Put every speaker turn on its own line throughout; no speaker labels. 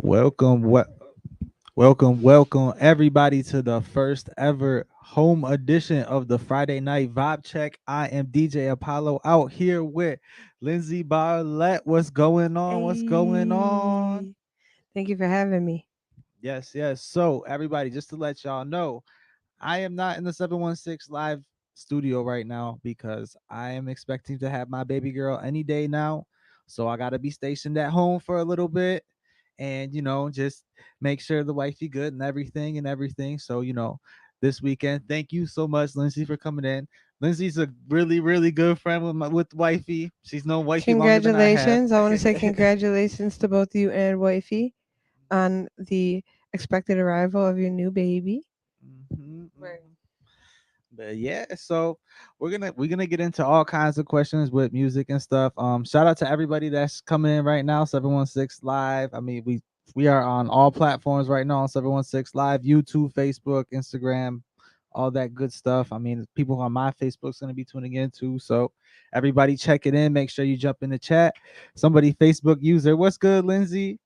Welcome, welcome, everybody to the first ever home edition of the Friday Night Vibe Check. I am DJ Apollo out here with Lindsay Barlett. What's going on? What's going on?
Hey, thank you for having me.
Yes, yes. So, everybody, just to let y'all know, I am not in the 716 live studio right now because I am expecting to have my baby girl any day now. So I gotta be stationed at home for a little bit and just make sure the wifey good and everything. So, this weekend. Thank you so much, Lindsay, for coming in. Lindsay's a really, really good friend with wifey. She's known wifey longer than I have.
Congratulations. I want to say congratulations to both you and wifey on the expected arrival of your new baby.
Mhm,
Word.
mhm. But yeah, so we're gonna get into all kinds of questions with music and stuff. Shout out to everybody that's coming in right now, 716 Live. I mean, we are on all platforms right now on 716 Live, YouTube, Facebook, Instagram, all that good stuff. I mean, people on my Facebook's gonna be tuning in too. So everybody check it in. Make sure you jump in the chat. Somebody Facebook user, what's good, Lindsay?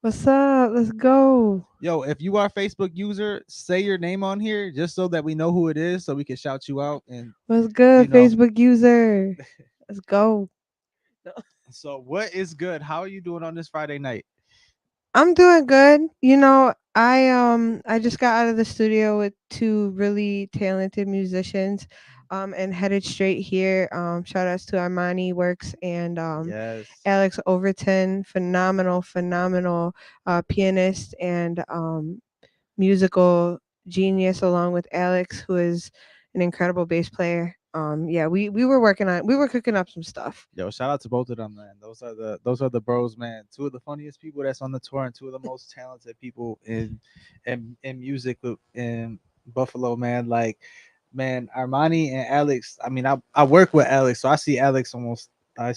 What's up? Let's go.
Yo, if you are a Facebook user, say your name on here just so that we know who it is, so we can shout you out. And
What's
you
good,
know,
Facebook user? Let's go.
so what is good? How are you doing on this Friday night?
I'm doing good. I just got out of the studio with two really talented musicians, and headed straight here. Shout outs to Armani Works and
Yes.
Alex Overton, phenomenal pianist and musical genius, along with Alex, who is an incredible bass player. Yeah, we were we were cooking up some stuff.
Yo, shout out to both of them, man. Those are the bros, man. Two of the funniest people that's on the tour, and two of the most talented people in music in Buffalo, man. Like, man, Armani and Alex. I mean, I work with Alex, so I see Alex almost. I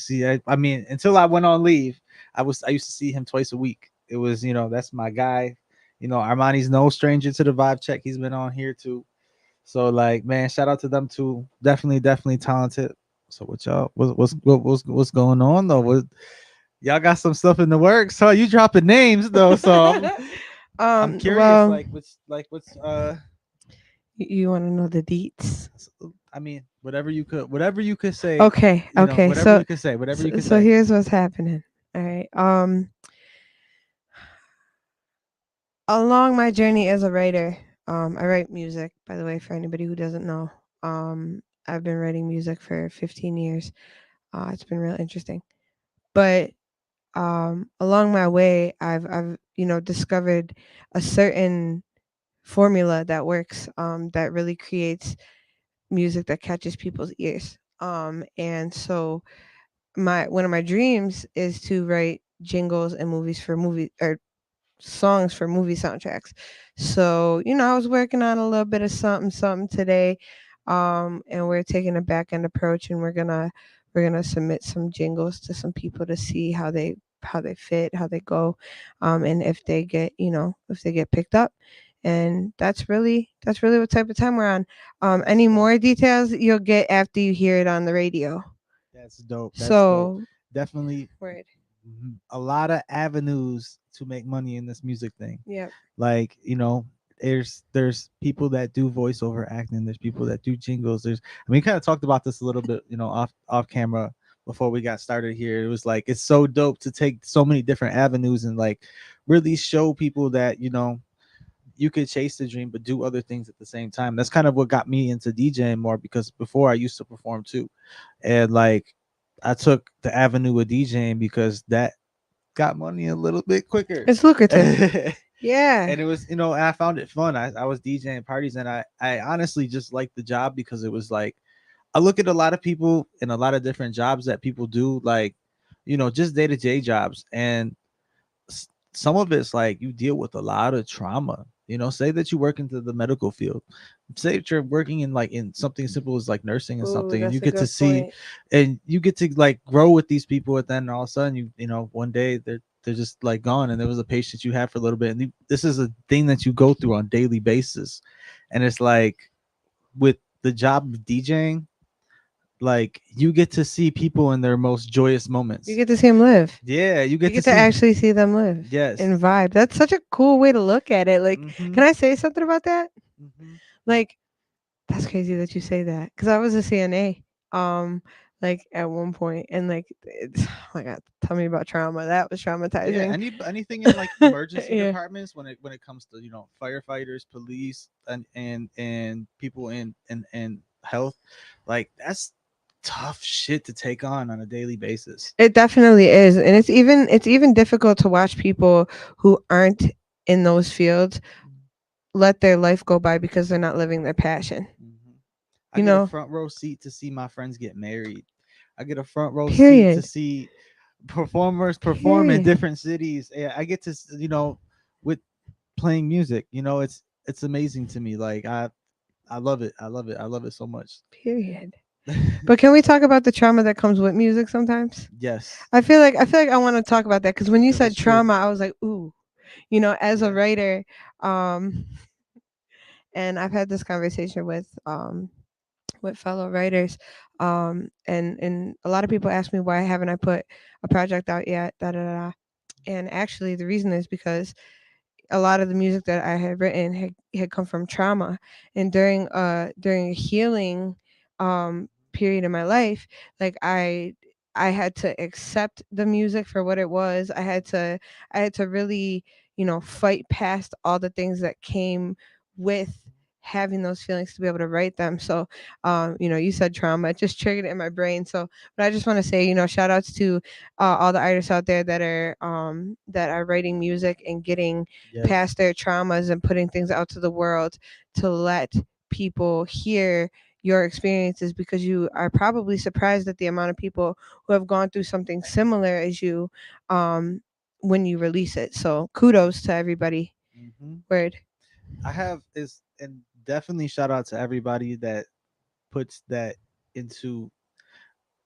mean, until I went on leave, I used to see him twice a week. It was, that's my guy. Armani's no stranger to the vibe check. He's been on here too. So like, man, shout out to them too. Definitely talented. So what y'all what's going on though? Y'all got some stuff in the works? So you dropping names though. So I'm curious.
Well,
What's
you want to know the deets?
I mean, whatever you could say.
Okay, okay.
Whatever
So,
you could say. Whatever
so,
you could
so
say.
here's what's happening. All right. Along my journey as a writer, I write music. By the way, for anybody who doesn't know, I've been writing music for 15 years. It's been real interesting. But along my way, I've discovered a certain formula that works. That really creates music that catches people's ears. And so my one of my dreams is to write jingles and movies for movie or songs for movie soundtracks. So, I was working on a little bit of something today. And we're taking a back end approach, and we're gonna submit some jingles to some people to see how they fit, how they go, and if they get picked up. And that's really what type of time we're on.
That's
Any
dope.
more details you'll get after you hear it on the radio.
That's dope. That's dope.
So,
Definitely
word.
a lot of avenues to make money in this music thing.
Yep.
Like, there's people that do voiceover acting, there's people that do jingles. We kind of talked about this a little bit, off camera before we got started here. It was like it's so dope to take so many different avenues and like really show people that, you could chase the dream but do other things at the same time. That's kind of what got me into DJing more, because before I used to perform too. And like I took the avenue of DJing because that got money a little bit quicker.
It's lucrative.
And
Yeah.
it was, I found it fun. I was DJing parties, and I honestly just liked the job because it was like I look at a lot of people and a lot of different jobs that people do, like, just day-to-day jobs. And some of it's like you deal with a lot of trauma. Say that you work into the medical field, say that you're working in like in something simple as like nursing and
Ooh,
something, and you
that's a
get to
good
see
point.
and you get to like grow with these people, and then all of a sudden one day they're just like gone, and there was a patient you had for a little bit, and this is a thing that you go through on daily basis. And it's like with the job of DJing, like you get to see people in their most joyous
You
moments.
get to see them live.
Yeah, you
You
get to
get to
see.
actually see them live
Yes.
and vibe. That's such a cool way to look at it. Like,
Mhm.
can I say something about that?
Mhm.
Like, that's crazy that you say that because I was a CNA, like at one point, and like, it's, oh my god, tell me about trauma. That was
Yeah,
traumatizing.
anything in like emergency
Yeah,
departments when it comes to firefighters, police, and people in health, like that's tough shit to take on a daily basis.
it definitely is, and it's even difficult to watch people who aren't in those fields let their life go by because they're not living their passion.
Mhm. I
You
get a
know,
front row seat to see my friends get married. I get a front row seat to
period,
see performers perform in
period,
different cities. Yeah, I get to with playing music. It's amazing to me. Like I love it. I love it. I love it so much.
period. But can we talk about the trauma that comes with music sometimes?
Yes,
I feel like I want to talk about that because when you
because
said
it's true.
trauma, I was like, ooh, as a
Yeah.
writer, um, and I've had this conversation with fellow writers, and a lot of people ask me why haven't I put a project out yet, da da da. Da. And actually, the reason is because a lot of the music that I had written had come from trauma, and during a healing period in my life, like I had to accept the music for what it was. I had to really fight past all the things that came with having those feelings to be able to write them. So you said trauma, it just triggered it in my brain. So but I just want to say, shout outs to all the artists out there that are writing music and getting
Yes.
past their traumas and putting things out to the world to let people hear your experiences, because you are probably surprised at the amount of people who have gone through something similar as you um, when you release it. So kudos to everybody.
Hmm.
Word,
I have is and definitely shout out to everybody that puts that into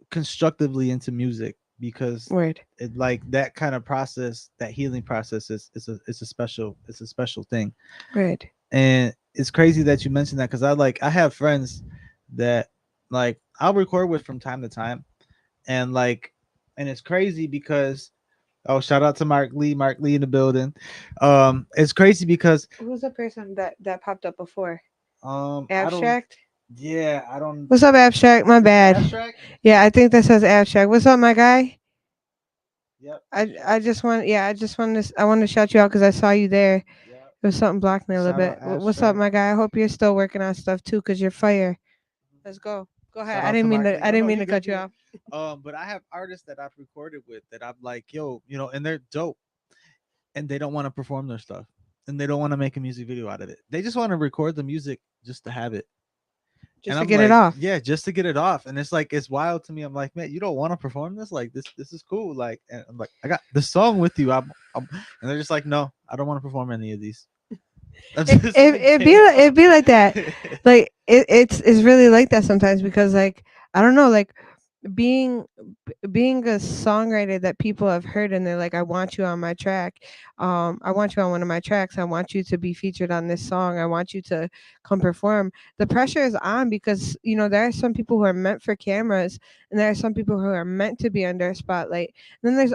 constructively into music because
word,
it like that kind of process, that healing process is a special thing.
word.
And it's crazy that you mentioned that because I have friends that like I'll record with from time to time, and and it's crazy because oh, shout out to Mark Lee in the building. It's crazy because
Who's the person that popped up before?
I don't,
Abstract.
yeah, I don't.
What's up, Abstract? My
Is it
bad.
abstract?
Yeah, I think that says Abstract. What's up, my guy?
Yep,
I
abstract.
just want, yeah, I wanted to shout you out because I saw you there.
Yep.
There was something blocking me a little
Shout
bit.
out
What's up,
abstract.
my guy? I hope you're still working on stuff too, cause you're fire. Let's go. Go ahead.
Shout
I
out to
didn't mean
Mark
to.
Lee.
I
No,
didn't
no,
mean
you
to
good,
cut
you
you
good.
off.
But I have artists that I've recorded with that I'm like, yo, and they're dope, and they don't want to perform their stuff, and they don't want to make a music video out of it. They just want to record the music just to have it. And
Just to
I'm
get it
like,
off.
yeah, just to get it off. And it's like it's wild to me. I'm like, man, you don't want to perform this? Like this is cool. Like, and I'm like, I got the song with you. And they're just like, no, I don't want to perform any of these. I'm
It
just
it
like,
it be
damn.
like, it be like that. Like it's really like that sometimes because like I don't know, like being being a songwriter that people have heard and they're like, I want you on my track. I want you on one of my tracks. I want you to be featured on this song. I want you to come perform. The pressure is on because there are some people who are meant for cameras and there are some people who are meant to be under a spotlight. And then there's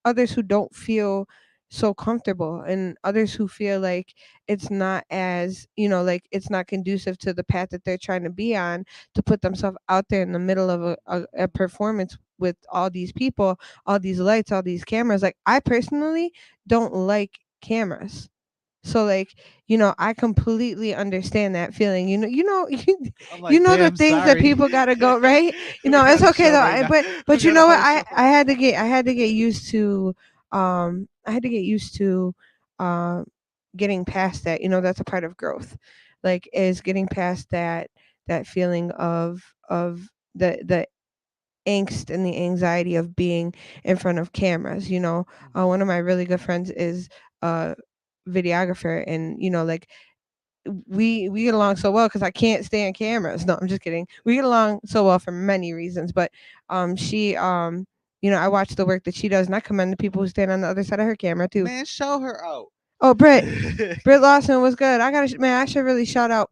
others who don't feel so comfortable, and others who feel like it's not as like it's not conducive to the path that they're trying to be on, to put themselves out there in the middle of a performance with all these people, all these lights, all these cameras. Like I personally don't like cameras. So like, I completely understand that feeling.
I'm
You
like,
know the
damn,
things that
sorry.
people gotta go, right?
We
It's
got a
okay
show
though.
right now. We
But you
got a
know what?
whole show.
I had to get used to um getting past that. That's a part of growth. Like is getting past that feeling of the angst and the anxiety of being in front of cameras. One of my really good friends is a videographer, and like we get along so well because I can't stand cameras. No, I'm just kidding. We get along so well for many reasons, but she I watch the work that she does, and I commend the people who stand on the other side of her camera too.
Man, show her out.
Oh, Britt Lawson was good. I gotta man, I should really shout out.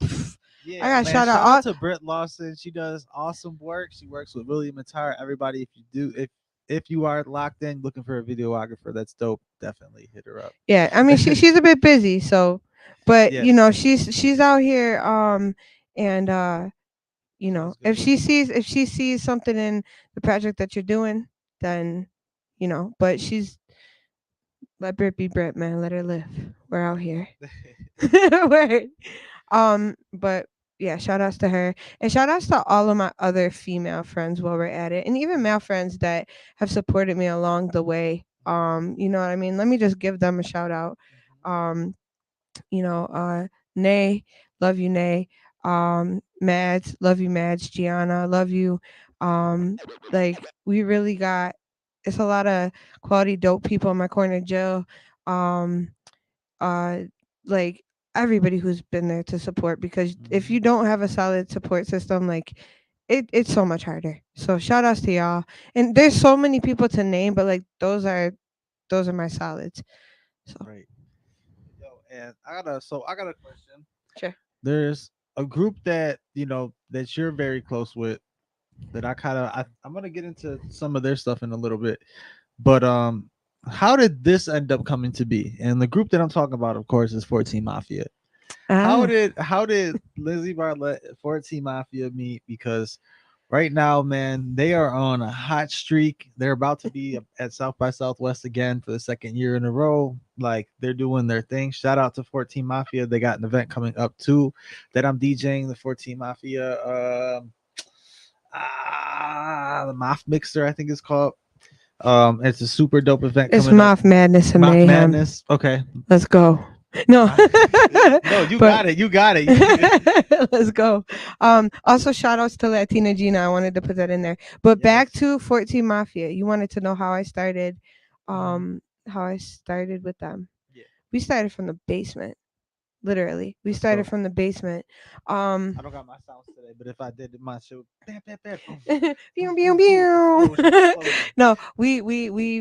I
Yeah,
gotta
man.
shout out
Shout out
all.
to Britt Lawson. She does awesome work. She works with William Attire. Everybody, if you are locked in looking for a videographer, that's dope. Definitely hit her up.
Yeah, I mean she's a bit busy, so but
Yeah,
she's out here and
that's
if
good.
she sees something in the project that you're doing, then but she's let Brit be Brit, man. Let her live. We're out here. Word. But yeah, shout outs to her and shout outs to all of my other female friends while we're at it, and even male friends that have supported me along the way. You know what I mean? Let me just give them a shout out. Um, Nay, love you, Nay. Mads, love you, Mads. Gianna, love you. Like we really got it's a lot of quality dope people in my corner. Jill, um, uh, like everybody who's been there to support because if
Mhm.
you don't have a solid support system, like it's so much harder. So shout outs to y'all. And there's so many people to name, but like those are my solids. So
Right. Yo, and I got a question.
sure.
There's a group that that you're very close with that I'm gonna get into some of their stuff in a little bit. But how did this end up coming to be? And the group that I'm talking about, of course, is 14 Mafia. How
Ah.
did how did Lindsay Barlett and 14 Mafia meet? Because right now, man, they are on a hot streak. They're about to be at South by Southwest again for the second year in a row. Like they're doing their thing. Shout out to 14 Mafia. They got an event coming up too that I'm DJing. The 14 Mafia, the Moth Mixer, I think it's called. It's a super dope event
It's
coming up.
Moth Madness and
Moth
Mayhem.
Madness. Okay.
Let's go. No.
No, you
but
got it. You got it.
let's go. Also shout outs to Latina Gina. I wanted to put that in there. But back
Yes.
to 14 Mafia. You wanted to know how I started
Mhm.
with them.
Yeah.
We started from the basement. Literally. We
Let's
started
go.
from the basement. Um
I don't got my sounds today, but if I did, my show, bam, bam, bam, boom,
pew,
boom,
pew,
boom, boom,
pew.
explosion, explosion.
No, we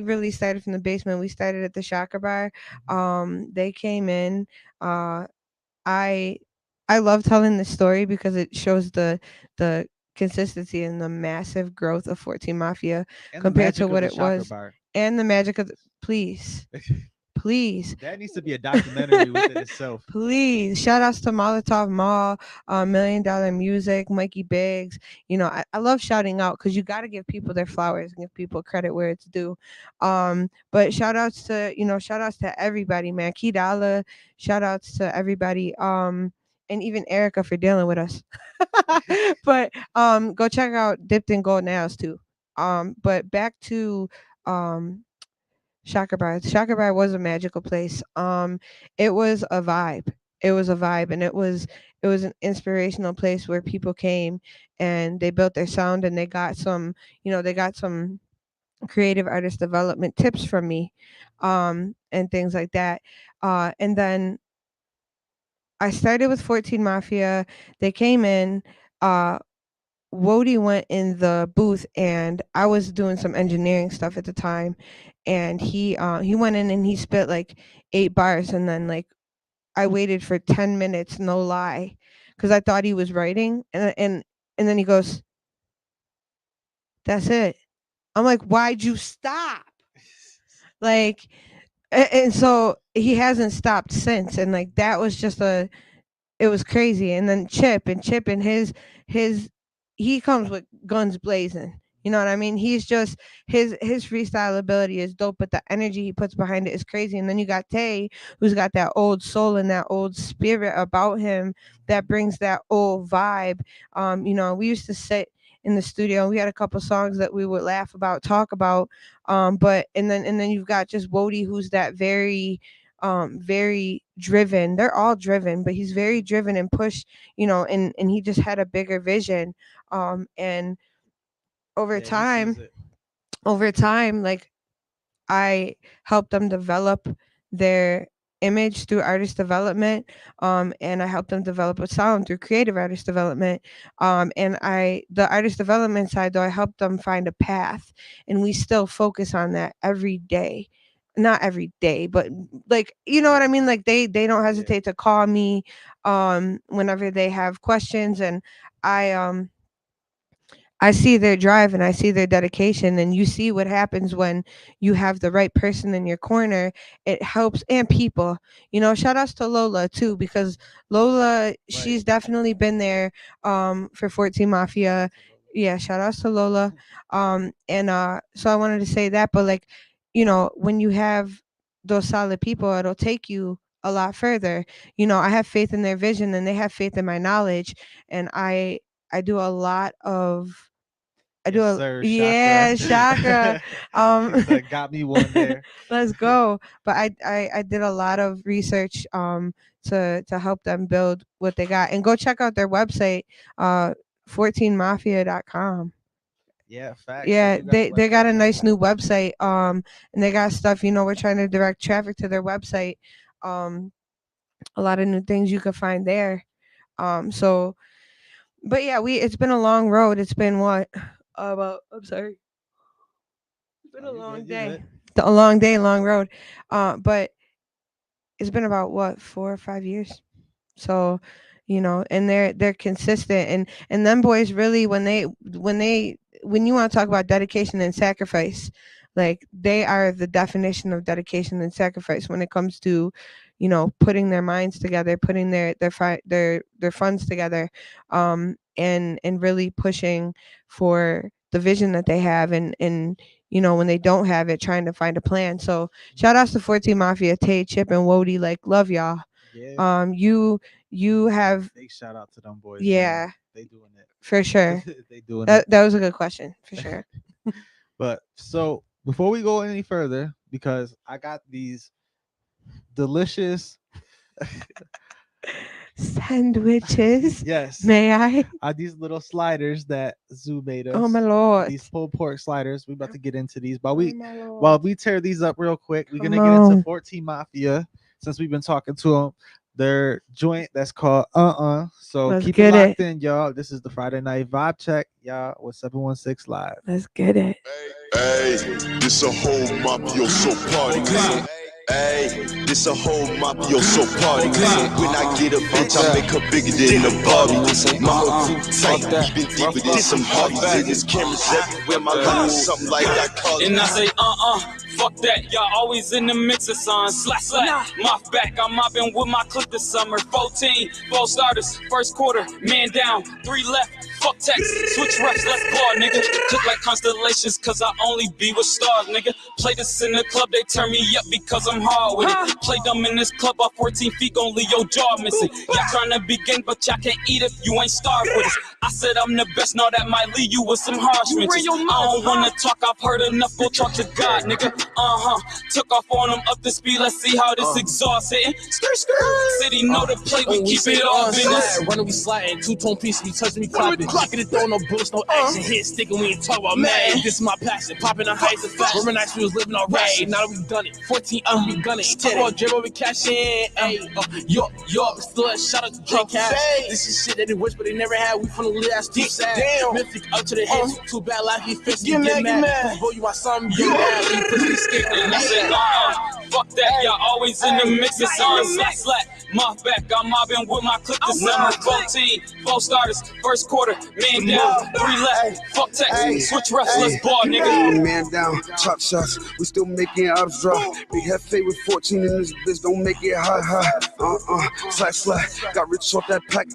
really started from the basement. We started at the Chakra Bar.
Mhm.
They came in. Uh, I I love telling this story because it shows the consistency and the massive growth of 14 Mafia
And the
compared to
magic of
what
the
it
chakra
was,
bar.
and the magic of please, please.
That needs to be a documentary within itself.
Please, shout outs to Molotov Mall, $1 Million Music, Mikey Biggs. I love shouting out because you got to give people their flowers and give people credit where it's due. But shout outs to everybody, man. Kidala, shout outs to everybody. And even Erica for dealing with us. But go check out Dipped in Gold Nails too. But back to um Chakra Bar. Chakra Bar was a magical place. It was a vibe. It was a vibe, and it was an inspirational place where people came and they built their sound, and they got some creative artist development tips from me, and things like that. And then I started with 14 Mafia. They came in. Uh, Wody went in the booth and I was doing some engineering stuff at the time, and he went in and he spit like 8 bars, and then like I waited for 10 minutes, no lie, because I thought he was writing, and then he goes, "That's it." I'm like, "Why'd you stop?" Like, and so he hasn't stopped since, and like that was just a it was crazy. And then Chip and his he comes with guns blazing. You know what I mean? He's just his freestyle ability is dope, but the energy he puts behind it is crazy. And then you got Tay, who's got that old soul and that old spirit about him that brings that old vibe. We used to sit in the studio. We had a couple songs that we would laugh about, talk about. But and then you've got just Wody, who's that very driven. They're all driven, but he's very driven and push, and he just had a bigger vision. And over
Yeah, he sees
time,
it.
like I helped them develop their image through artist development, and I helped them develop a sound through creative artist development, and the artist development side, though, I helped them find a path, and we still focus on that every day. not every day, but like, you know what I mean? Like they don't
Yeah.
hesitate to call me whenever they have questions. And I I see their drive and I see their dedication, and you see what happens when you have the right person in your corner. It helps. And people, shout outs to Lola too, because Lola,
Right.
she's definitely been there for 14 Mafia.
Absolutely.
Yeah, shout outs to Lola. And so I wanted to say that, but like, when you have those solid people, it'll take you a lot further. I have faith in their vision and they have faith in my knowledge, and I do a lot of I do
Yes,
a
sir. Chakra.
yeah, chakra.
He
Um,
said, "Got me one there."
let's go. But I did a lot of research to help them build what they got. And go check out their website, 14mafia.com.
Yeah, facts. They
Yeah,
do got the
they got
website.
a
Check
nice
it out.
new website. And they got stuff, we're trying to direct traffic to their website. Um, a lot of new things you could find there. So but yeah, it's been a long road. It's been what? About I'm sorry. It's been
Oh,
a
you
long
good? You
day.
good?
A long day, long road. But it's been about what, 4 or 5 years. So, and they're consistent, and them boys really, when you want to talk about dedication and sacrifice, like they are the definition of dedication and sacrifice when it comes to, putting their minds together, putting their funds together, and really pushing for the vision that they have, and when they don't have it, trying to find a plan. So shout outs to 14 Mafia, Tay, Chip, and Wody. Like, love y'all.
Yeah.
You have,
Big shout out to them boys, man.
yeah,
They doing it.
for sure.
They doing it.
That was a good question, for sure.
But so before we go any further, because I got these delicious,
Sandwiches,
yes,
may I?
these little sliders that Zoo made
Oh my
us.
lord.
These pulled pork sliders. We about to get into these, but
Oh my
while
lord.
we tear these up real quick, we're
Come
gonna get into
on.
14 Mafia since we've been talking to them. Their joint that's called So
Let's
keep it
get it.
locked in, y'all. This is the Friday Night Vibe Check, y'all, with 716 Live.
Let's get it.
Hey, this a whole mafioso party, nigga. Hey, this a whole mafioso party, nigga. When I get a bitch, I make her bigger than the Barbie. My whole crew tight, we been deeper than some Harleys. And there's cameras everywhere, my life is something like I call it.
And I say, fuck that, y'all always in the mix of son. Slap, mouth back, I'm mopping with my clip this summer. 14, 4 starters, first quarter, man down, 3 left. Fuck text, switch reps, let's ball, nigga. Click like constellations, cause I only be with stars, nigga. Play this in the club, they turn me up because I'm hard with it. Play them in this club, off 14 feet, gon' leave your jaw missing. Y'all tryna begin, but y'all can't eat if you ain't starved with us. I said I'm the best, now that might leave you with some harsh mentions. I don't wanna talk, I've heard enough, go talk to God, nigga. Took off on them up the speed, let's see how this exhaust hitting. City know the play, we keep it all business.
Running, we sliding, two-tone piece, we touch me clapping. Get it throwing no bullets, no action, hit sticking, we ain't talk about man. This is my passion, popping the heights of fashion. Remember nights we was living all right, now that we done it. 14 we gunning. Talk about dribble, we cash in. Yo, still a shout out to Drake Cash. This is shit that they wish, but they never had. We from the lit ass too sad. Mythic up to the head, too bad life, he fixed me, get mad. Boy, you want something, get mad. You push me skate,
And I said, fuck that, y'all always in the mix of songs. Slap, mouth back, I'm mobbing with my clip this summer. 14, 4 starters, first quarter, man down, 3 left. Fuck text, switch refs, let's ball, nigga.
Man down, chop shots, we still making ops drop. Big head fade with 14 in this bitch, don't make it high. Slack, got rich off that pack.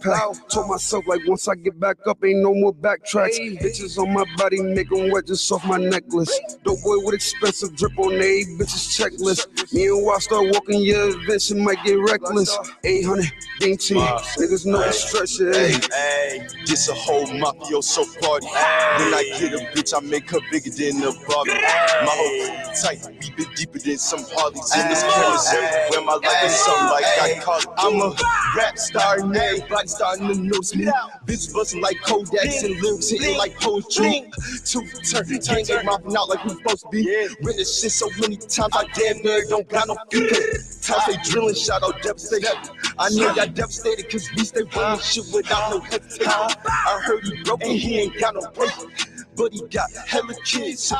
Told myself like once I get back up, ain't no more backtracks. Bitches on my body, make them wet just off my necklace. Dope boy with expensive drip on the bitches checklist. Me and Wild start walking your events, it might get reckless. 800, dainty, niggas know the stretch it.
Hey, this a whole mafioso party. When I get a bitch, I make her bigger than the Barbie. My whole crew tight, we been deeper than some Harleys. And this cameras everywhere, my life is something like I call it. I'm a rap star and everybody starting to notice me. Bitch bustin' like Kodaks and lyrics hitting like poetry. Two turn, ain't mopping out like we supposed to be. Written this shit so many times, I damn near don't got no future. Times they drilling, shout out devastated. I know y'all devastated cause we stay running shit without no hesitation. I heard he broke and he ain't got no break, but he got hella kids.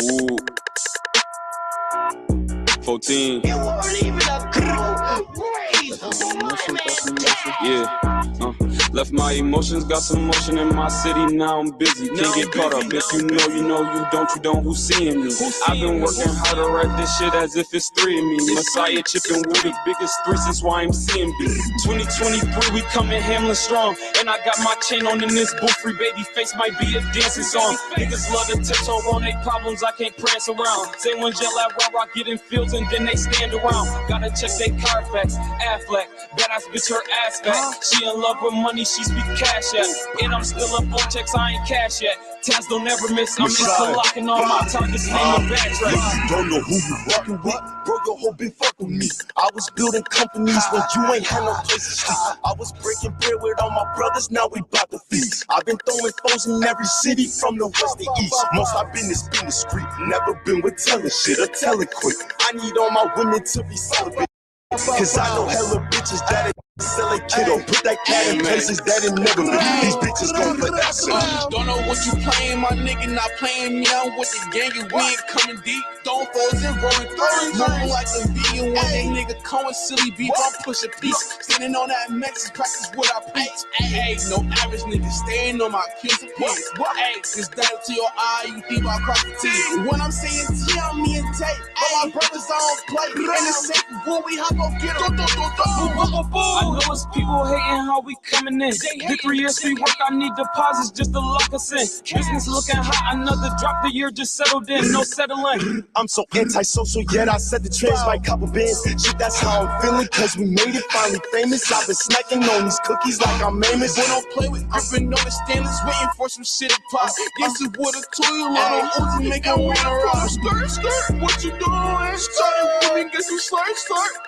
Ooh. 14. Yeah. Left my emotions, got some motion in my city, now I'm busy. Can't get caught up. If you know, you know, you don't, who's seeing me? I've been working hard to write this shit as if it's 3 of me. Messiah chipping with the biggest 3 since YMCMB. 2023, we coming Hamlin strong. And I got my chain on in this booth. Free baby face might be a dancing song. Niggas love to tiptoe on their problems, I can't prance around. Say one gel at Raw Rock, get in fields and then they stand around. Gotta check they Carfax, Affleck, badass bitch her ass back. She in love with money, she speak cash at. And I'm still up on checks, I ain't cash yet. Taz don't ever miss, I'm into locking all my targets, name a backtrack.
You don't know who you rockin' with, bro, your whole been fuckin' with me. I was building companies when you ain't had no place to sleep. I was breaking bread with all my brothers, now we bout to feast. I've been throwing foes in every city from the west to east. Most I've been is been discreet, never been with telling shit or telling quick. I need all my women to be celibate. Cause I know hella bitches that ain't sell a kiddo. Put that cat in places that it never been. These bitches gon' play that shit.
Don't know what you playing, my nigga not playing me. I'm with the gang and we ain't coming deep. Throwing foes and rolling through. Moving like a vegan. One day nigga calling silly beef. I'm pushing peace. Standing on that Mexican practice what I preach. Hey, no average nigga staying on my kills and pins. Hey, it's down to your eye, you think about cross the T. When I'm saying T, I'm me and Tate. All my brothers I don't play. And it's safe before we hop on get them.
I know it's people hating how we coming in. The 3 years free work, I need deposits just to lock us in. Business looking hot, another drop the year just settled in, no settling.
I'm so antisocial, yet I said the trends like copper bands. Shit, that's how I'm feeling, cause we made it finally famous. I've been snacking on these cookies like I'm Amos.
Boy, don't play with gripping on the stainless, waiting for some shit to pop. Yes, it would have told you, little Uzi, make a win around. Skirt, what you doing? Started with me, get some start,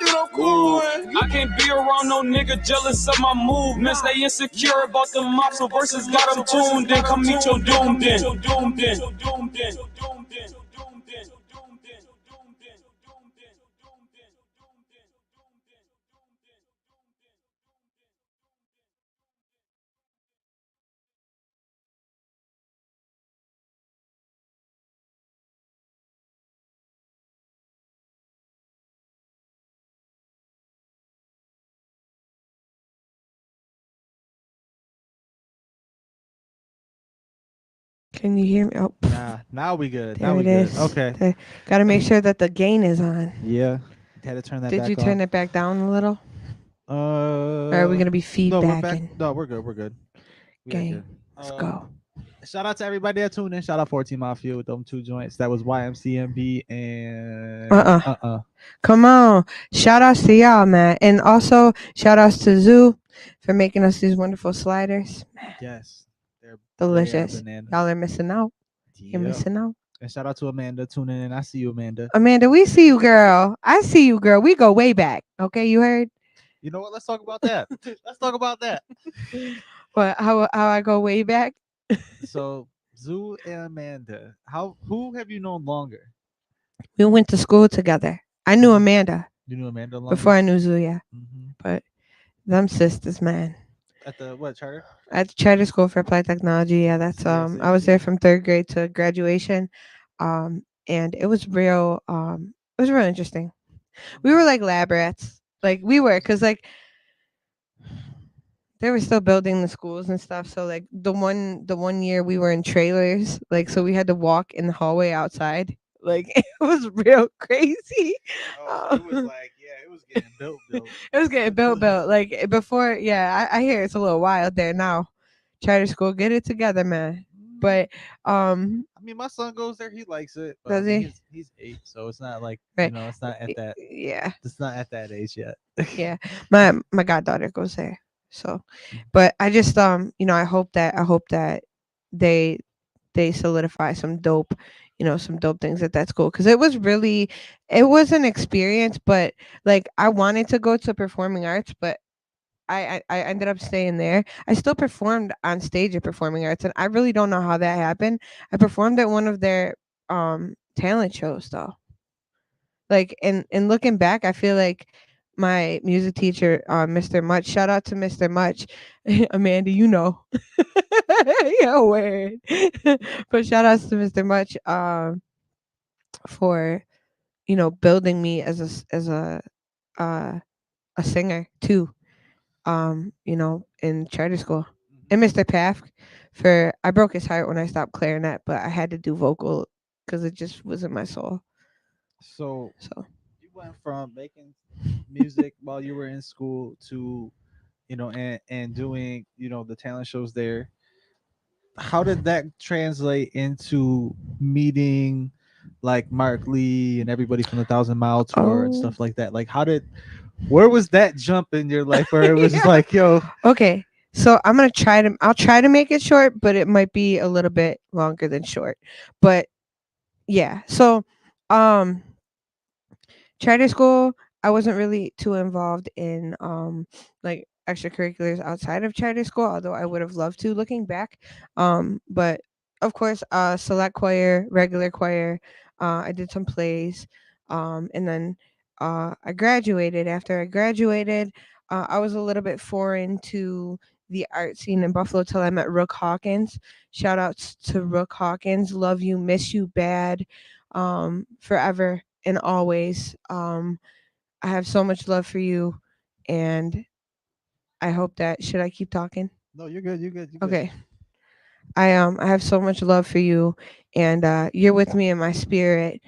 then I'm cool.
I can't be around no nigga jealous of my movements. They insecure about the mop, so verses got them tuned in. Come meet your doom then.
Can you hear me? Oh,
Nah, now we good.
there
Now we
it
good.
is.
Okay.
Gotta make sure that the gain is on.
Yeah. Had to turn that
Did
back
you turn
on.
it back down a little? Or are we gonna be
No, we're back.
feedbacking?
No, we're good. We're good. We are
Gang,
good.
let's go.
Shout out to everybody that tuned in. Shout out 14 Mafia with them 2 joints. That was YMCMB and
Come on. Shout outs to y'all, man. And also shout outs to Zoo for making us these wonderful sliders.
Yes. They're
Delicious.
bananas.
Y'all are missing out. You're
Yep.
missing out.
And shout out to Amanda tuning in. I see you, Amanda.
Amanda, we see you, girl. I see you, girl. We go way back. Okay, you heard?
You know what? Let's talk about that. Let's talk about that.
What? How I go way back?
So Zoo and Amanda, who have you known longer?
We went to school together. I knew Amanda
You knew Amanda longer
before I knew Zoo, yeah.
Mhm.
But them sisters, man.
At the what charter?
At the charter school for applied technology, yeah. That's I was there from 3rd grade to graduation, and it was real. It was real interesting. We were like lab rats, like we were, cause like they were still building the schools and stuff. So like the one year we were in trailers, like so we had to walk in the hallway outside. Like it was real crazy.
Oh, it was like, yeah, it was getting built.
It was getting built. Like before, yeah. I hear it's a little wild there now. Charter school, get it together, man. But
I mean, my son goes there. He likes it. But
Does
I mean,
he?
He's 8, so it's not like
Right.
it's not at that.
Yeah.
It's not at that age yet.
Yeah. My goddaughter goes there. So, but I just I hope that they solidify some dope, some dope things at that school, because it was an experience. But like I wanted to go to performing arts, but I ended up staying there. I still performed on stage at performing arts, and I really don't know how that happened. I performed at one of their talent shows though. Like and looking back, I feel like my music teacher, Mr. Much, shout out to Mr. Much, Amanda, yeah, word. But shout outs to Mr. Much. for building me as uh, a singer too. In charter school. And
Mhm.
Mr. Paff, for I broke his heart when I stopped clarinet, but I had to do vocal because it just was in my soul.
So
So
you went from making music while you were in school to, and doing, the talent shows there. How did that translate into meeting like Mark Lee and everybody from the Thousand Mile Tour and
oh
stuff like that? Like, where was that jump in your life where it was just
yeah.
like, yo,
Okay. So I'll try to make it short, but it might be a little bit longer than short. But yeah. So um charter school, I wasn't really too involved in like extracurriculars outside of charter school, although I would have loved to looking back. But of course, select choir, regular choir, I did some plays, and then I graduated. After I graduated, I was a little bit foreign to the art scene in Buffalo till I met Rook Hawkins. Shout outs to Rook Hawkins. Love you, miss you bad, forever and always. I have so much love for you, and I hope that should I keep talking?
no, you're good, you're good, you're good.
Okay. I have so much love for you, and you're with me in my spirit.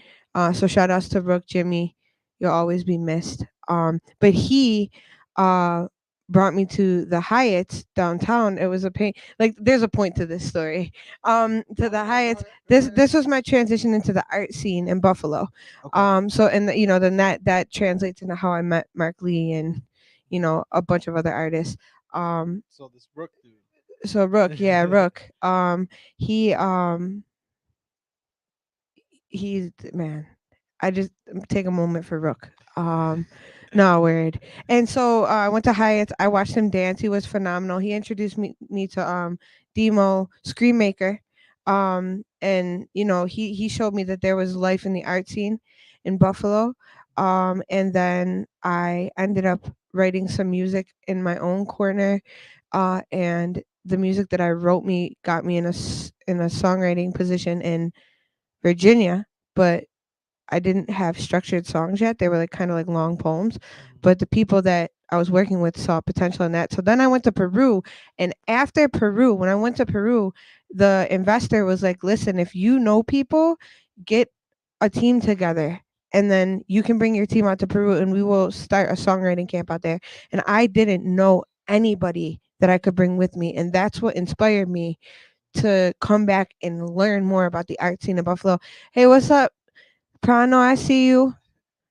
So shout outs to Brooke Jimmy. You'll always be missed. But he uh brought me to the Hyatt downtown. It was a pain. Like there's a point to this story. To the Hyatt. This was my transition into the art scene in Buffalo.
Okay.
So and then that translates into how I met Mark Lee and a bunch of other artists. Um,
So this Brook
so Rook, yeah,
dude.
Rook. He he's man. I just take a moment for Rook. No word. And so I went to Hyatt. I watched him dance. He was phenomenal. He introduced me to Demo Screenmaker. And he showed me that there was life in the art scene in Buffalo. And then I ended up writing some music in my own corner. And the music that I wrote me got me in a songwriting position in Virginia, but I didn't have structured songs yet. They were like kind of like long poems, but the people that I was working with saw potential in that. So then I went to Peru, and after Peru, when I went to Peru, the investor was like, "Listen, if you know people, get a team together." And then you can bring your team out to Peru and we will start a songwriting camp out there. And I didn't know anybody that I could bring with me. And that's what inspired me to come back and learn more about the art scene in Buffalo. Hey, what's up, Prano? I see you.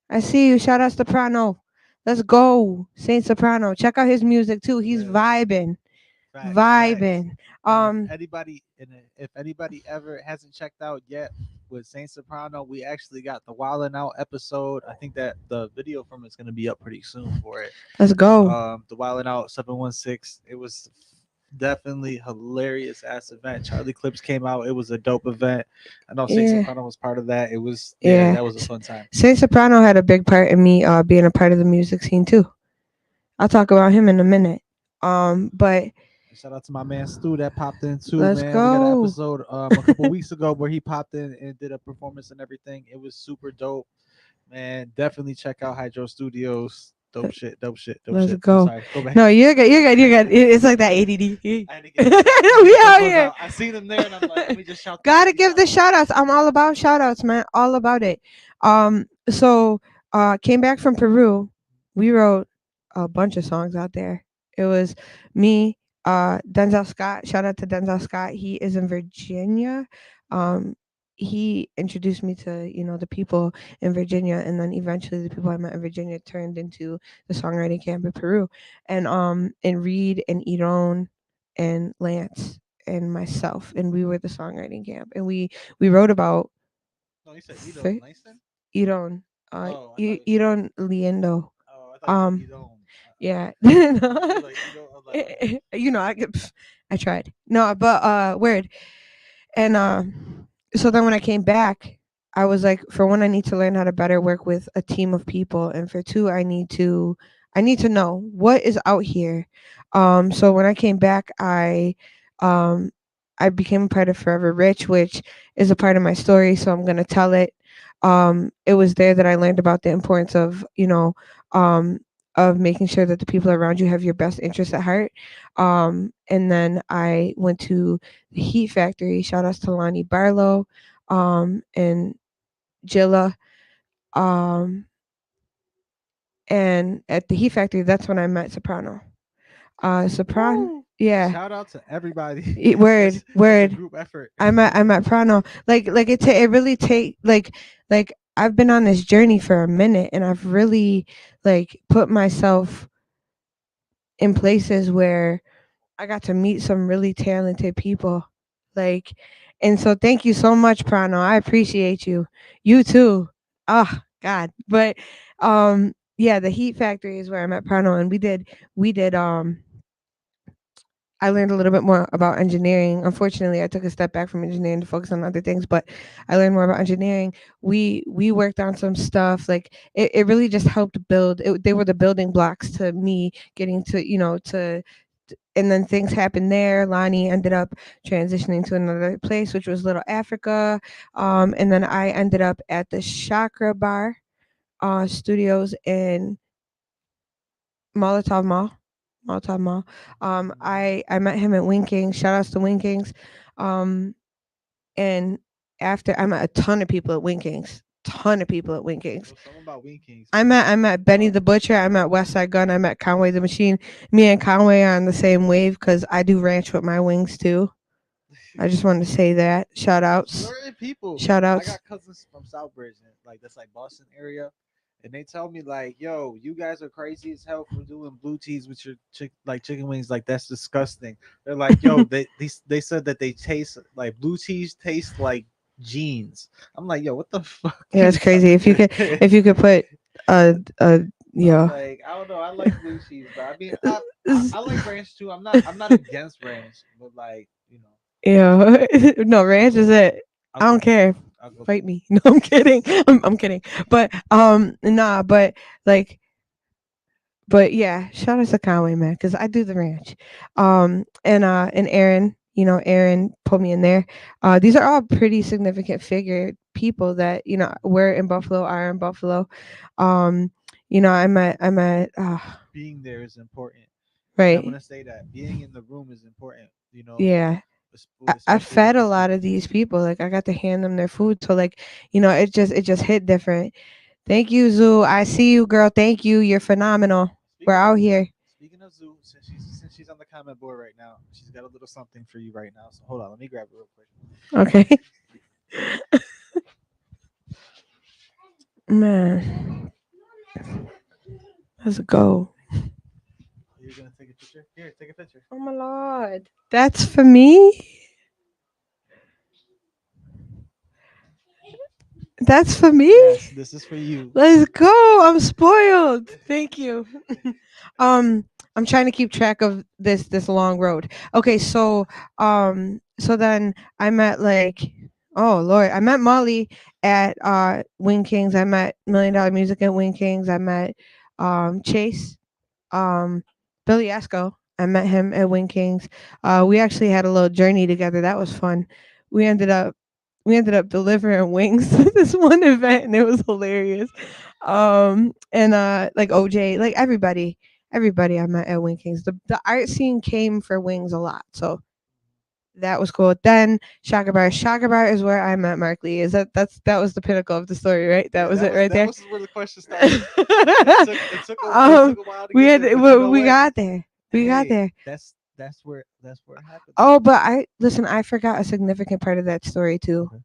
I see you. Shout outs to Prano. Let's go. Saint Soprano. Check out his music too. He's
Yeah.
vibing.
Facts, facts.
Vibing.
And
Um
if anybody ever hasn't checked out yet with Saint Soprano, we actually got the Wildin' Out episode. I think that the video from it's gonna be up pretty soon for it.
let's go.
The Wildin' Out 716. It was definitely hilarious ass event. Charlie Clips came out. It was a dope event. I know Saint
Yeah.
Soprano was part of that. It was yeah,
Yeah.
that was a fun time.
Saint Soprano had a big part in me being a part of the music scene too. I'll talk about him in a minute. But
Shout out to my man Stu that popped in too,
let's
man. We got an
go.
episode a couple weeks ago where he popped in and did a performance and everything. It was super dope, man. Definitely check out Hydro Studios. Dope shit, dope shit, dope
Let's
shit. I'm
go.
sorry. Go back.
No, you're good. You're good. You're good. It's like that ADD.
I had to get it.
We out here.
I seen him there and I'm like, let me just shout.
Gotta give the shout outs. I'm all about shout outs, man. All about it. So came back from Peru. We wrote a bunch of songs out there. It was me, Denzel Scott. Shout out to Denzel Scott. He is in Virginia. Um he introduced me to, the people in Virginia, and then eventually the people I met in Virginia turned into the songwriting camp in Peru. And Reed and Edon and Lance and myself, and we were the songwriting camp, and we wrote about
No, you said Edo
fi-
Langston.
Edon,
Oh, I thought.
Edon Liendo.
Oh, I thought you said
Um,
Edo.
yeah,
Like Edo. I was like, okay.
I tried. No, but weird. And so then when I came back, I was like, for one, I need to learn how to better work with a team of people, and for two, I need to know what is out here. So when I came back, um I became a part of Forever Rich, which is a part of my story, so I'm gonna tell it. It was there that I learned about the importance of, um, of making sure that the people around you have your best interests at heart. And then I went to the Heat Factory. Shout outs to Lindsay Barlow, and Jilla. Um, and at the Heat Factory, that's when I met Soprano. Soprano,
Woo!
yeah.
Shout out to everybody.
Word,
It's a
word.
group effort.
I'm at Prano. Like it really take like I've been on this journey for a minute, and I've really like put myself in places where I got to meet some really talented people. Like, and so thank you so much, Prano. I appreciate you. You too. Oh God. But yeah, the Heat Factory is where I met Prano, and we did I learned a little bit more about engineering. Unfortunately, I took a step back from engineering to focus on other things, but I learned more about engineering. We worked on some stuff. Like it really just helped build. They were the building blocks to me getting to and then things happened there. Lonnie ended up transitioning to another place, which was Little Africa, and then I ended up at the Chakra Bar Studios in Molotov Mall. Molotov Mall. I met him at Winkings. Shout outs to Winkings. Um, and after I met a ton of people at Winkings. Ton of people at Winkings.
Well, something about Wing Kings.
I met Benny the Butcher. I met Westside Gun. I met Conway the Machine. Me and Conway are on the same wave because I do ranch with my wings too. I just wanted to say that. Shout outs.
Certain people.
Shout
I
outs.
got cousins from Southbridge, and like that's like Boston area, and they tell me like, "Yo, you guys are crazy as hell for doing blue cheese with your chicken wings. Like that's disgusting." They're like, "Yo, they said that they taste like blue cheese tastes like jeans." I'm like, "Yo, what the fuck?"
Yeah, it's crazy. If you could put a yeah.
Like I don't know. I like blue cheese, but I mean, I like ranch too. I'm not against ranch, but like
Yeah. No, ranch is it.
I'll
I
go
don't
for
care.
I'll go
Fight
for
me. No, I'm kidding. I'm kidding. But nah, like but yeah, shout out to Conway, man, because I do the ranch. And Aaron, Aaron put me in there. These are all pretty significant figure people that, were in Buffalo, are in Buffalo. Um, I'm at
being there is important. And I'm
right.
gonna say that being in the room is important.
Yeah. I
Especially with
fed a
these
lot
people.
of these people. Like I got to hand them their food. So like, it just hit different. Thank you, Zoo. I see you, girl. Thank you. You're phenomenal. We're
Speaking
out
of
here.
speaking of Zoo, since she's on the comment board right now, she's got a little something for you right now. So hold on, let me grab it real quick.
Okay. Man, let's go.
You're gonna take a picture? Here, take a picture.
Oh my lord. That's for me? That's for me?
Yes, this is for you.
Let's go. I'm spoiled. Thank you. um I'm trying to keep track of this long road. Okay, so then I met like, oh lord, I met Molly at Wing Kings. I met Million Dollar Music at Wing Kings. I met Chase, um Billy Esco. I met him at Wing Kings. We actually had a little journey together. That was fun. We ended up we ended up delivering wings to this one event, and it was hilarious. And like OJ, like everybody I met at Wing Kings. The art scene came for wings a lot, so that was cool. Then Shaka Bar. Shaka Bar is where I met Mark Lee. That was the pinnacle of the story, right? That
Yeah,
was it right
that
there.
was where the question started. It took a while to get there, but you know
we
what?
got there. We got
Hey,
there.
that's where it happened.
Oh, but I listen. I forgot a significant part of that story too.
Okay.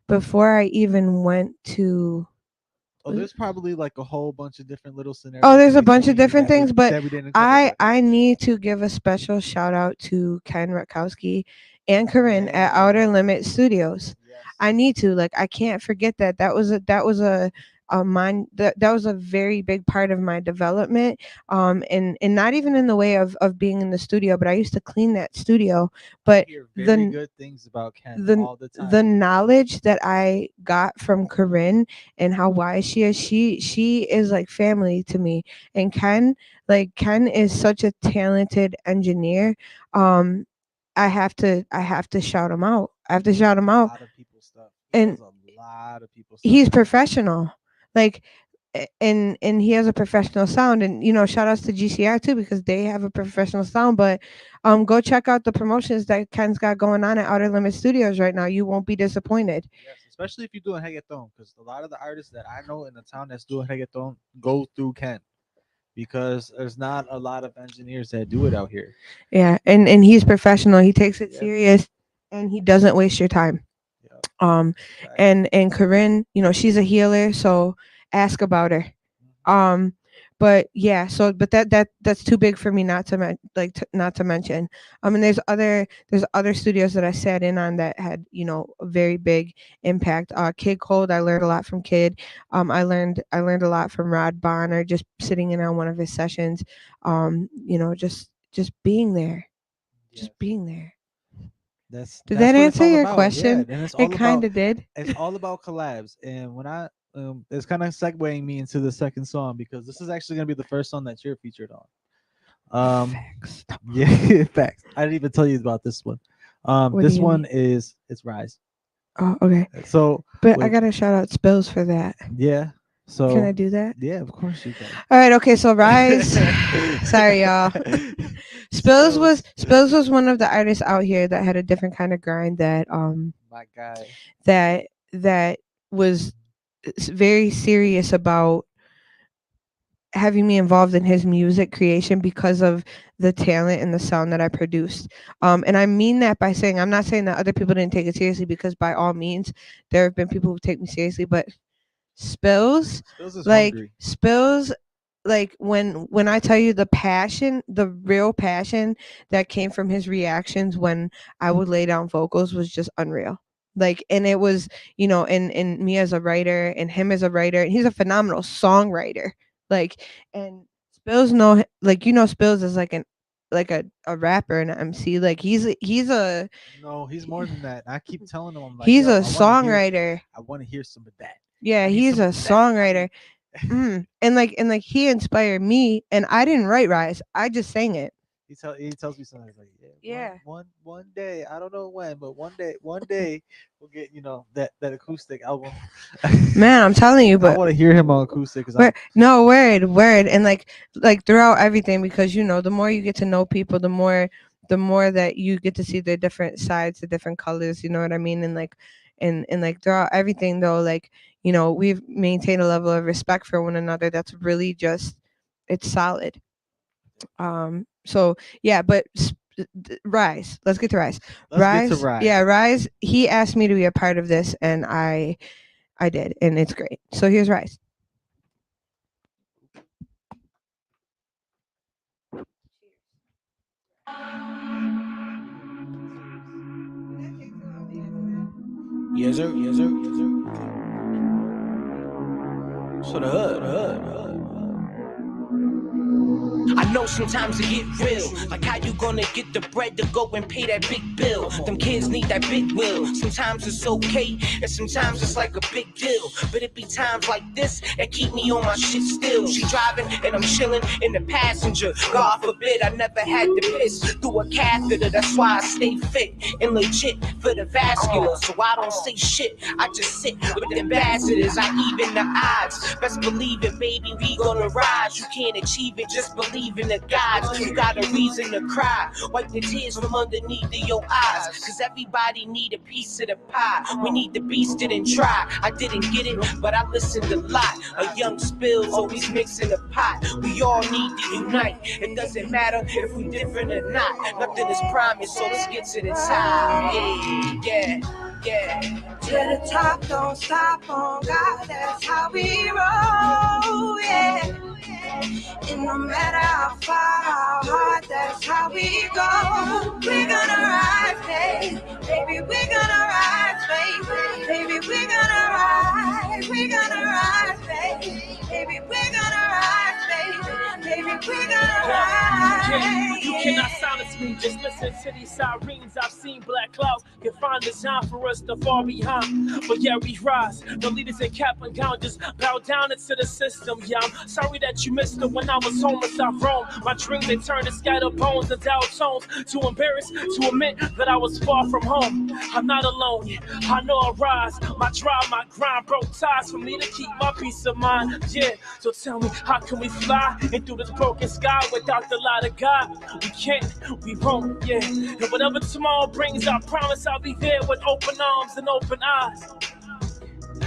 Before I even went to
Oh, there's probably like a whole bunch of different little
Oh,
scenarios in
there's a bunch of
between
different
that we
things, but
that we didn't cover.
I
But
I need to give a special shout out to Ken Rutkowski and Corinne at Outer
yeah,
Limit Studios.
yes,
I need to, like, I can't forget that. That was a very big part of my development. And not even in the way of being in the studio, but I used to clean that studio.
I
But
hear very
the
good things about Ken
the
all the
the
time.
knowledge that I got from Corinne and how wise she is, she is like family to me. And Ken is such a talented engineer. Um, I have to shout him out. I have to
He knows
shout him
a
out.
lot of people's stuff. He
And
knows a lot of people.
He's professional, like, and he has a professional sound, and shout outs to GCR too because they have a professional sound. But go check out the promotions that Ken's got going on at Outer Limit Studios right now. You won't be disappointed.
Yes, especially if you're doing reggaeton, because a lot of the artists that I know in the town that's doing reggaeton go through Ken, because there's not a lot of engineers that do it out here.
Yeah, and he's professional. He takes it
Yep.
serious, and he doesn't waste your time.
Yep.
Um, and Corinne, she's a healer, so ask about her. But yeah, so but that's too big for me not to not to mention. And there's other studios that I sat in on that had a very big impact. Kid Cold, I learned a lot from Kid. I learned a lot from Rod Bonner just sitting in on one of his sessions. Just being there, just being there. Did that
what it's
answer
all
your
about.
question?
Yeah, and it's
It
all
kind
about
of did.
it's all about collabs. And when I it's kind of segueing me into the second song, because this is actually gonna be the first song that you're featured on.
Facts.
Yeah, facts. I didn't even tell you about this one.
What do
This
you
one
mean?
it's Rise.
Oh, okay.
So,
But I gotta shout out Spills for that.
Yeah. So
Can I do that?
Yeah, of course you can.
All right. Okay. So Rise. Sorry, y'all. Spills was one of the artists out here that had a different kind of grind that
my guy
that was very serious about having me involved in his music creation because of the talent and the sound that I produced. And I mean that by saying, I'm not saying that other people didn't take it seriously, because by all means there have been people who take me seriously, but Spills
is
like
hungry.
Spills, like when I tell you the passion, the real passion that came from his reactions when I would lay down vocals was just unreal. Like, and it was, and me as a writer and him as a writer, and he's a phenomenal songwriter. Like, and Spills Spills is like a rapper and an MC. Like he's
No, he's more than that. I keep telling him, I'm like,
he's a
I
songwriter.
want to hear some of that.
Yeah, he's a songwriter. And like he inspired me, and I didn't write Rise. I just sang it.
He tells me something like,
Yeah.
One day, I don't know when, but one day we'll get that acoustic album.
Man, I'm telling you, but
I want to hear him on acoustic.
word, and like throughout everything, because the more you get to know people, the more that you get to see their different sides, the different colors. You know what I mean? And like throughout everything, though, like we've maintained a level of respect for one another that's really just, it's solid. So yeah, but Rise, let's get to Rise.
Get to Rise.
Yeah, Rise, he asked me to be a part of this, and I did, and it's great. So here's Rise.
Yes sir, yes sir, yes sir. So the hood. I know sometimes it get real, like how you gonna get the bread to go and pay that big bill. Them kids need that big will. Sometimes it's okay, and sometimes it's like a big deal. But it be times like this that keep me on my shit still. She driving and I'm chilling in the passenger. God forbid I never had to piss through a catheter. That's why I stay fit and legit for the vascular. So I don't say shit, I just sit with the ambassadors. I even the odds. Best believe it, baby, we gonna rise. You can't achieve it, just believe in the gods. You got a reason to cry. Wipe the tears from underneath of your eyes, cause everybody need a piece of the pie. We need the beast it and try. I didn't get it, but I listened a lot. A young Spills always mixing the pot. We all need to unite. It doesn't matter if we different or not. Nothing is promised, so let's get to the top. Yeah.
To the top, don't stop on God, that's how we roll, yeah. And no matter how far, how hard, that's how we go. We're gonna rise, baby, we're gonna rise, baby, we're gonna rise, baby, we're gonna rise, baby, we're gonna rise.
You cannot silence me. Just listen to these sirens. I've seen black clouds confined design for us to fall behind. But yeah, we rise. The leaders in cap and gown just bow down into the system. Yeah, I'm sorry that you missed it when I was homeless. I've roamed. My dreams they turned to scattered bones and dialed tones. Too embarrassed to admit that I was far from home. I'm not alone. I know I rise. My drive, my grind broke ties for me to keep my peace of mind. Yeah, so tell me, how can we fly into this broken sky without the light of God? We can't, we won't, yeah. And whatever tomorrow brings, I promise I'll be there with open arms and open eyes.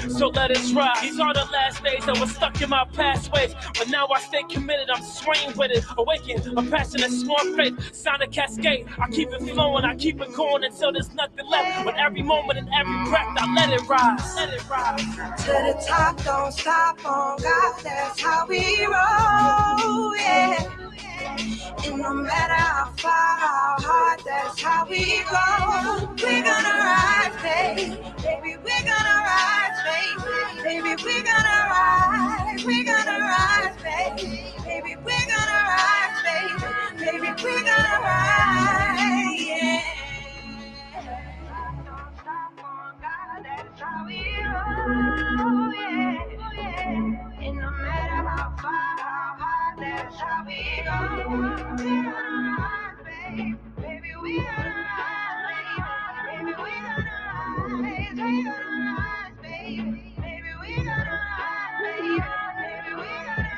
So let us ride. These are the last days I was stuck in my past ways, but now I stay committed. I'm swaying with it, awaken a passion and small faith. Sound a cascade. I keep it flowing, I keep it going until there's nothing left. But every moment and every breath, I let it rise. Let it rise.
To the top, don't stop on God. That's how we roll, yeah. And no matter how far, how hard, that's how we go. We're gonna rise, baby. Baby, we're gonna rise, baby. Baby, we're gonna rise. We're gonna rise, baby. Baby, we're gonna rise, baby. Baby, we're gonna rise, yeah. Don't stop on God, that's how we roll, yeah. And no matter how far, how hard, that's how we go. We're gonna rise, baby. Baby, we're gonna rise, baby. Baby, we're gonna rise. We're gonna rise, baby. Baby, we're gonna rise, baby. Baby, we're gonna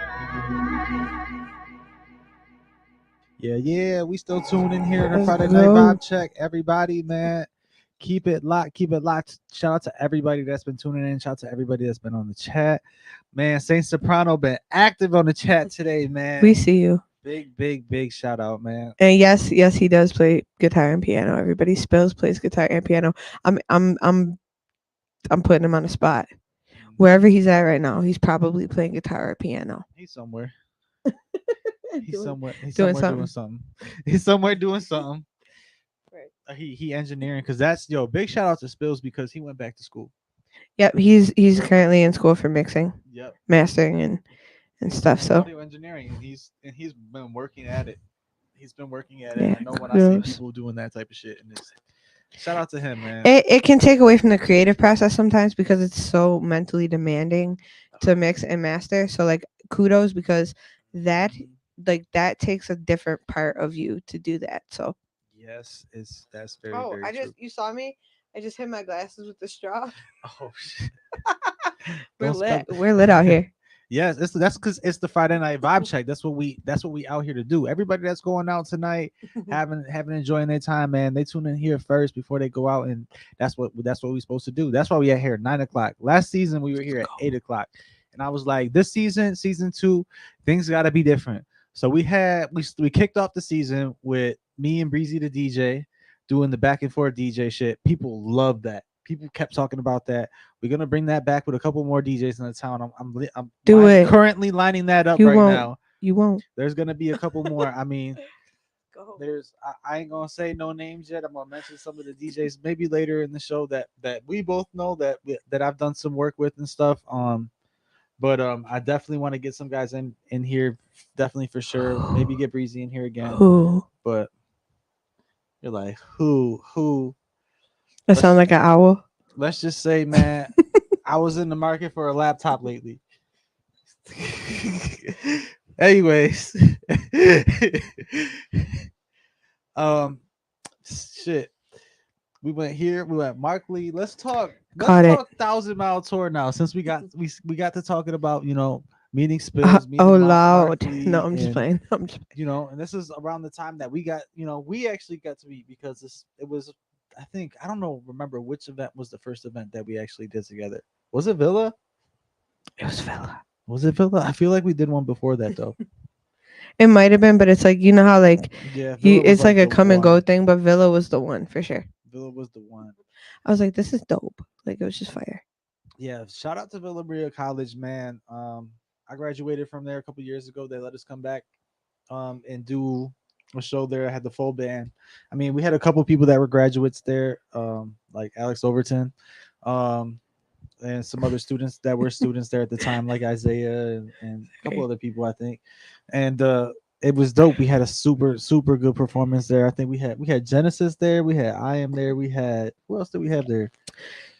rise.
Yeah, we still tuned in here in the
Let's
Friday Night
go.
Vibe Check. Everybody, man, keep it locked. Shout out to everybody that's been tuning in. Shout out to everybody that's been on the chat. Man, Saint Soprano been active on the chat today, man.
We see you.
Big shout out, man.
And yes, he does play guitar and piano. Everybody spells plays guitar and piano. I'm putting him on the spot. Wherever he's at right now, he's probably playing guitar or piano.
He's somewhere. He's
Doing-
somewhere. He's
doing
somewhere doing something. He's somewhere doing something.
Right.
He engineering, because that's big shout out to Spills because he went back to school.
Yep, he's currently in school for mixing,
Yep.
mastering, and stuff. So
Audio engineering, and he's been working at it. He's been working at it.
Yeah,
I know when I see
kudos.
people doing that type of shit, and it's shout out to him, man.
it can take away from the creative process sometimes because it's so mentally demanding to mix and master. So like kudos, because that takes a different part of you to do that. So
Yes, that's very very true.
you saw me. I just hit my glasses with the straw.
Oh shit.
We're
Don't
lit.
spill-
We're lit out here.
Yes, that's because it's the Friday Night Vibe Check. That's what we out here to do. Everybody that's going out tonight, having enjoying their time, man. They tune in here first before they go out, and that's what we're supposed to do. That's why we are here at 9:00. Last season we were here at 8:00, and I was like, this season 2, things got to be different. So we kicked off the season with me and Breezy the DJ doing the back and forth DJ shit. People loved that. People kept talking about that. We're gonna bring that back with a couple more DJs in the town. I'm currently lining that up right now.
You won't.
There's gonna be a couple more. I mean,
Go.
I ain't gonna say no names yet. I'm gonna mention some of the DJs maybe later in the show that we both know that I've done some work with and stuff. But I definitely want to get some guys in here, definitely for sure. Maybe get Breezy in here again.
Who?
But you're like, who?
That sounds like an owl.
Let's just say, man, I was in the market for a laptop lately. Anyways, shit. We went Markley. Let's talk 1,000 Mile Tour now, since we got to talking about, meeting Spills.
Loud.
Markley,
No, I'm just playing.
And this is around the time that we got, we actually got to meet, because it was, I think, I don't know, remember which event was the first event that we actually did together. Was it Villa?
It was Villa.
Was it Villa? I feel like we did one before that though.
It might have been, but it's like, how like it's like a
the
come and go
one.
thing, but Villa was the one for sure.
Villa was the one.
I was like, this is dope. Like, it was just fire.
Yeah, shout out to Villa Brea College, man. I graduated from there a couple years ago. They let us come back and do a show there. I had the full band. I mean, we had a couple people that were graduates there, like Alex Overton, and some other students that were students there at the time, like Isaiah and a couple other people, I think. And it was dope. We had a super good performance there. I think we had Genesis there. We had I Am there. We had who else did we have there?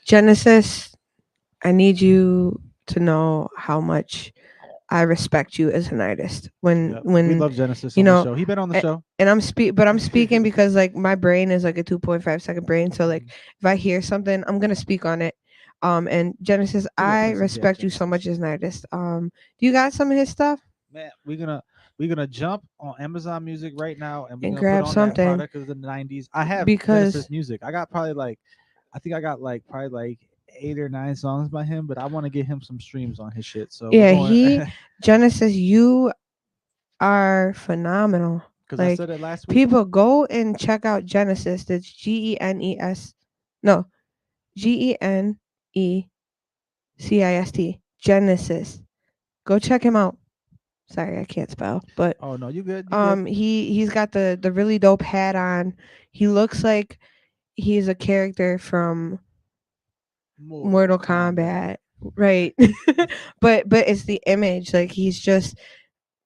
Genesis, I need you to know how much I respect you as an artist.
Yep. We love Genesis
you
on the
know,
show. He been on the
a-
show.
and I'm speaking because like my brain is like a 2.5 second brain. So like if I hear something, I'm gonna speak on it. And Genesis,
We love
I
Princess, yeah,
respect you so much as an artist. Do you got some of his stuff?
Man, we're gonna jump on Amazon Music right now, and we're
And
gonna put
grab
on
something.
that product of the '90s. I have
Because-
Genesis music. I got probably like, I think I got like probably like 8 or 9 songs by him, but I want to get him some streams on his shit. So
Yeah, Genesis, you are phenomenal.
because I
Like
said it last week.
people go and check out Genesis. That's GENES. No, GENECIST. Genesis. Go check him out. Sorry, I can't spell, but
Oh no, you good? You good?
he's got the really dope hat on. He looks like he's a character from Mortal Kombat. Right. but it's the image. Like he's just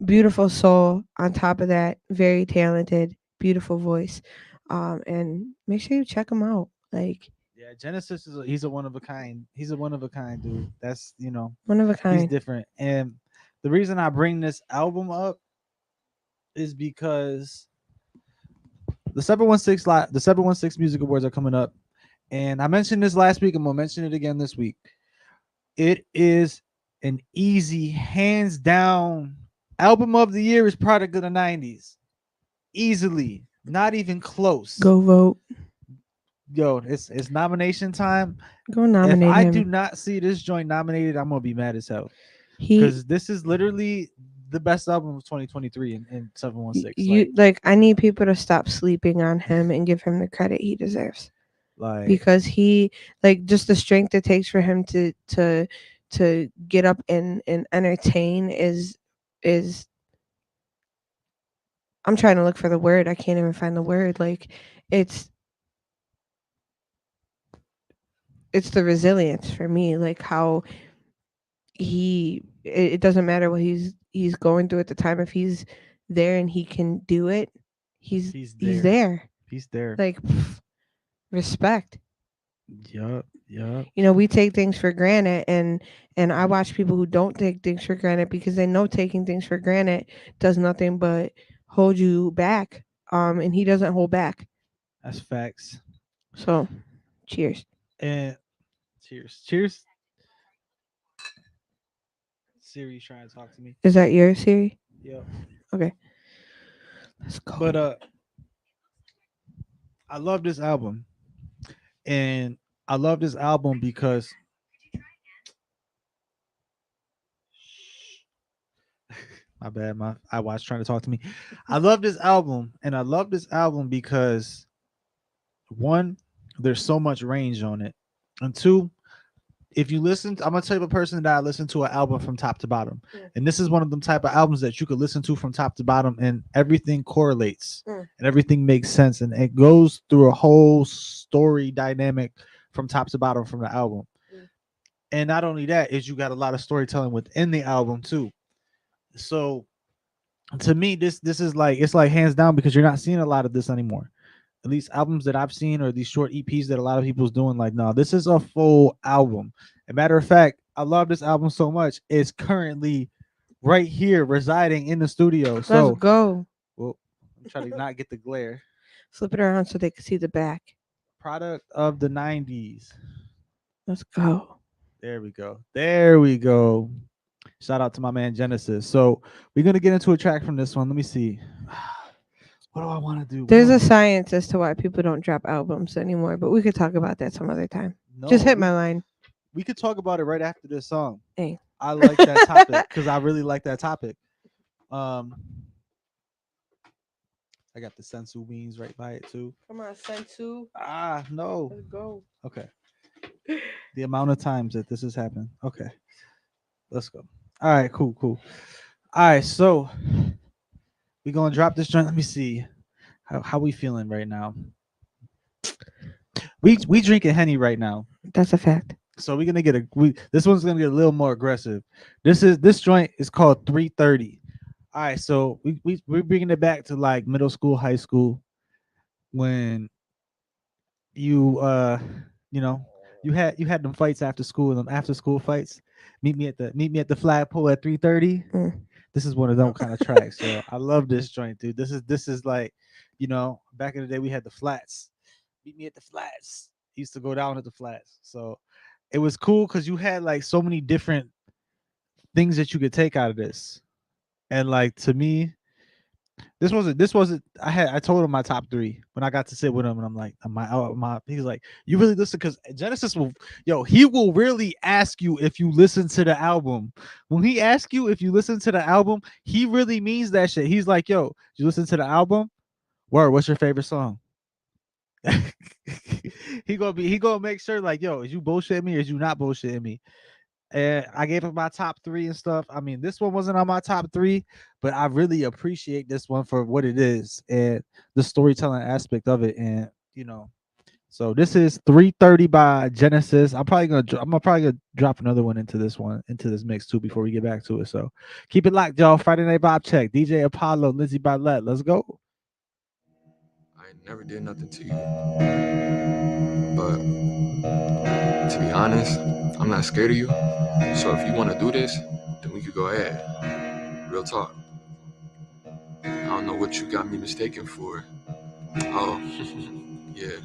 beautiful soul. On top of that, very talented, beautiful voice. And make sure you check him out. Like
Yeah, Genesis he's a one of a kind. He's a one of a kind dude. That's
one of a
he's
kind.
different. And the reason I bring this album up is because the 716 Music Awards are coming up, and I mentioned this last week. I'm gonna mention it again this week. It is an easy, hands down album of the year. Is Product of the '90s, easily, not even close.
Go vote.
Yo, it's nomination time.
Go nominate
If I
him.
do not see this joint nominated, I'm gonna be mad as hell.
He
Because this is literally the best album of 2023 in 716.
you like I need people to stop sleeping on him and give him the credit he deserves.
like
Because he like just the strength it takes for him to get up and entertain is I'm trying to look for the word. I can't even find the word. Like it's the resilience for me. Like how it doesn't matter what he's going through at the time. If he's there and he can do it, he's there.
He's there.
Like respect.
Yup.
We take things for granted, and I watch people who don't take things for granted because they know taking things for granted does nothing but hold you back. And he doesn't hold back.
That's facts.
So, cheers.
And cheers. Siri's trying to talk to me.
Is that your Siri?
Yep.
Okay. Let's go.
But I love this album. And I love this album because my bad, my iWatch trying to talk to me. I love this album, and I love this album because one, there's so much range on it, and two, if you listen, I'm gonna tell you a person that I listen to an album from top to bottom, and this is one of them type of albums that you could listen to from top to bottom, and everything correlates and everything makes sense, and it goes through a whole story dynamic from top to bottom from the album. And not only that, is you got a lot of storytelling within the album too. So to me, this is like, it's like hands down, because you're not seeing a lot of this anymore. At least albums that I've seen, or these short EPs that a lot of people's doing. Like, no, this is a full album. As a matter of fact, I love this album so much. It's currently right here residing in the studio.
Let's
So
go.
well, I'm trying to not get the glare.
Flip it around so they can see the back.
Product of the 90s.
Let's go.
There we go. Shout out to my man Genesis. So we're gonna get into a track from this one. Let me see. What do I want to do?
There's a science as to why people don't drop albums anymore, but we could talk about that some other time. Just hit my line.
We could talk about it right after this song.
Hey.
I like that topic because I really like that topic. I got the sensu beans right by it too.
Come on, sensu.
No.
Let's go.
Okay. The amount of times that this has happened. Okay. Let's go. All right, cool. All right, so we're gonna drop this joint. Let me see how we feeling right now. We drinking Henny right now.
That's a fact.
So we're gonna get this one's gonna get a little more aggressive. This joint is called 330. All right, so we're bringing it back to like middle school, high school, when you you know you had them fights after school, them after school fights. Meet me at the flagpole at 3:30.
Mm.
This is one of them kind of tracks. So I love this joint, dude. This is like, back in the day we had the flats. Meet me at the flats. Used to go down at the flats. So it was cool because you had like so many different things that you could take out of this. And like to me, this wasn't I told him my top three when I got to sit with him, and I'm like, he's like, you really listen? Because Genesis he will really ask you if you listen to the album. When he asks you if you listen to the album, he really means that shit. He's like, yo, you listen to the album? Word, what's your favorite song? he gonna make sure, like, yo, is you bullshitting me or is you not bullshitting me? And I gave him my top three and stuff. I mean, this one wasn't on my top three, but I really appreciate this one for what it is and the storytelling aspect of it. And so this is 3:30 by Genesis. I'm probably gonna drop another one into this mix too before we get back to it. So keep it locked, y'all. Friday Night Vibe Check. DJ Apollo, Lindsay Barlett. Let's go.
I never did nothing to you, but to be honest, I'm not scared of you. So if you want to do this, then we could go ahead. Real talk. I don't know what you got me mistaken for. Oh, yeah.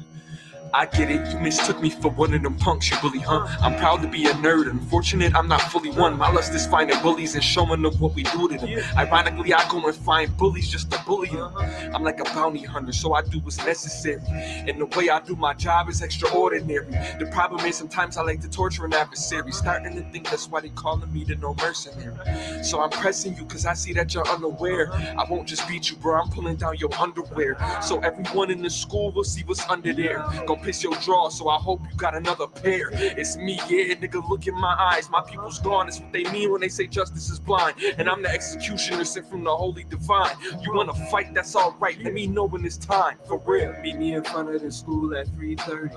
I get it, you mistook me for one of them punks you bully, huh? I'm proud to be a nerd, unfortunate I'm not fully one. My lust is finding bullies and showing them what we do to them. Ironically, I go and find bullies just to bully them. I'm like a bounty hunter, so I do what's necessary. And the way I do my job is extraordinary. The problem is sometimes I like to torture an adversary, starting to think that's why they calling me the no mercenary. So I'm pressing you cause I see that you're unaware. I won't just beat you, bro, I'm pulling down your underwear. So everyone in the school will see what's under there. Gon' piss your draw, so I hope you got another pair. It's me, yeah, nigga, look in my eyes. My people's gone, that's what they mean when they say justice is blind. And I'm the executioner sent from the holy divine. You wanna fight, that's alright, let me know when it's time, for real. Meet me in front of the school at 3:30.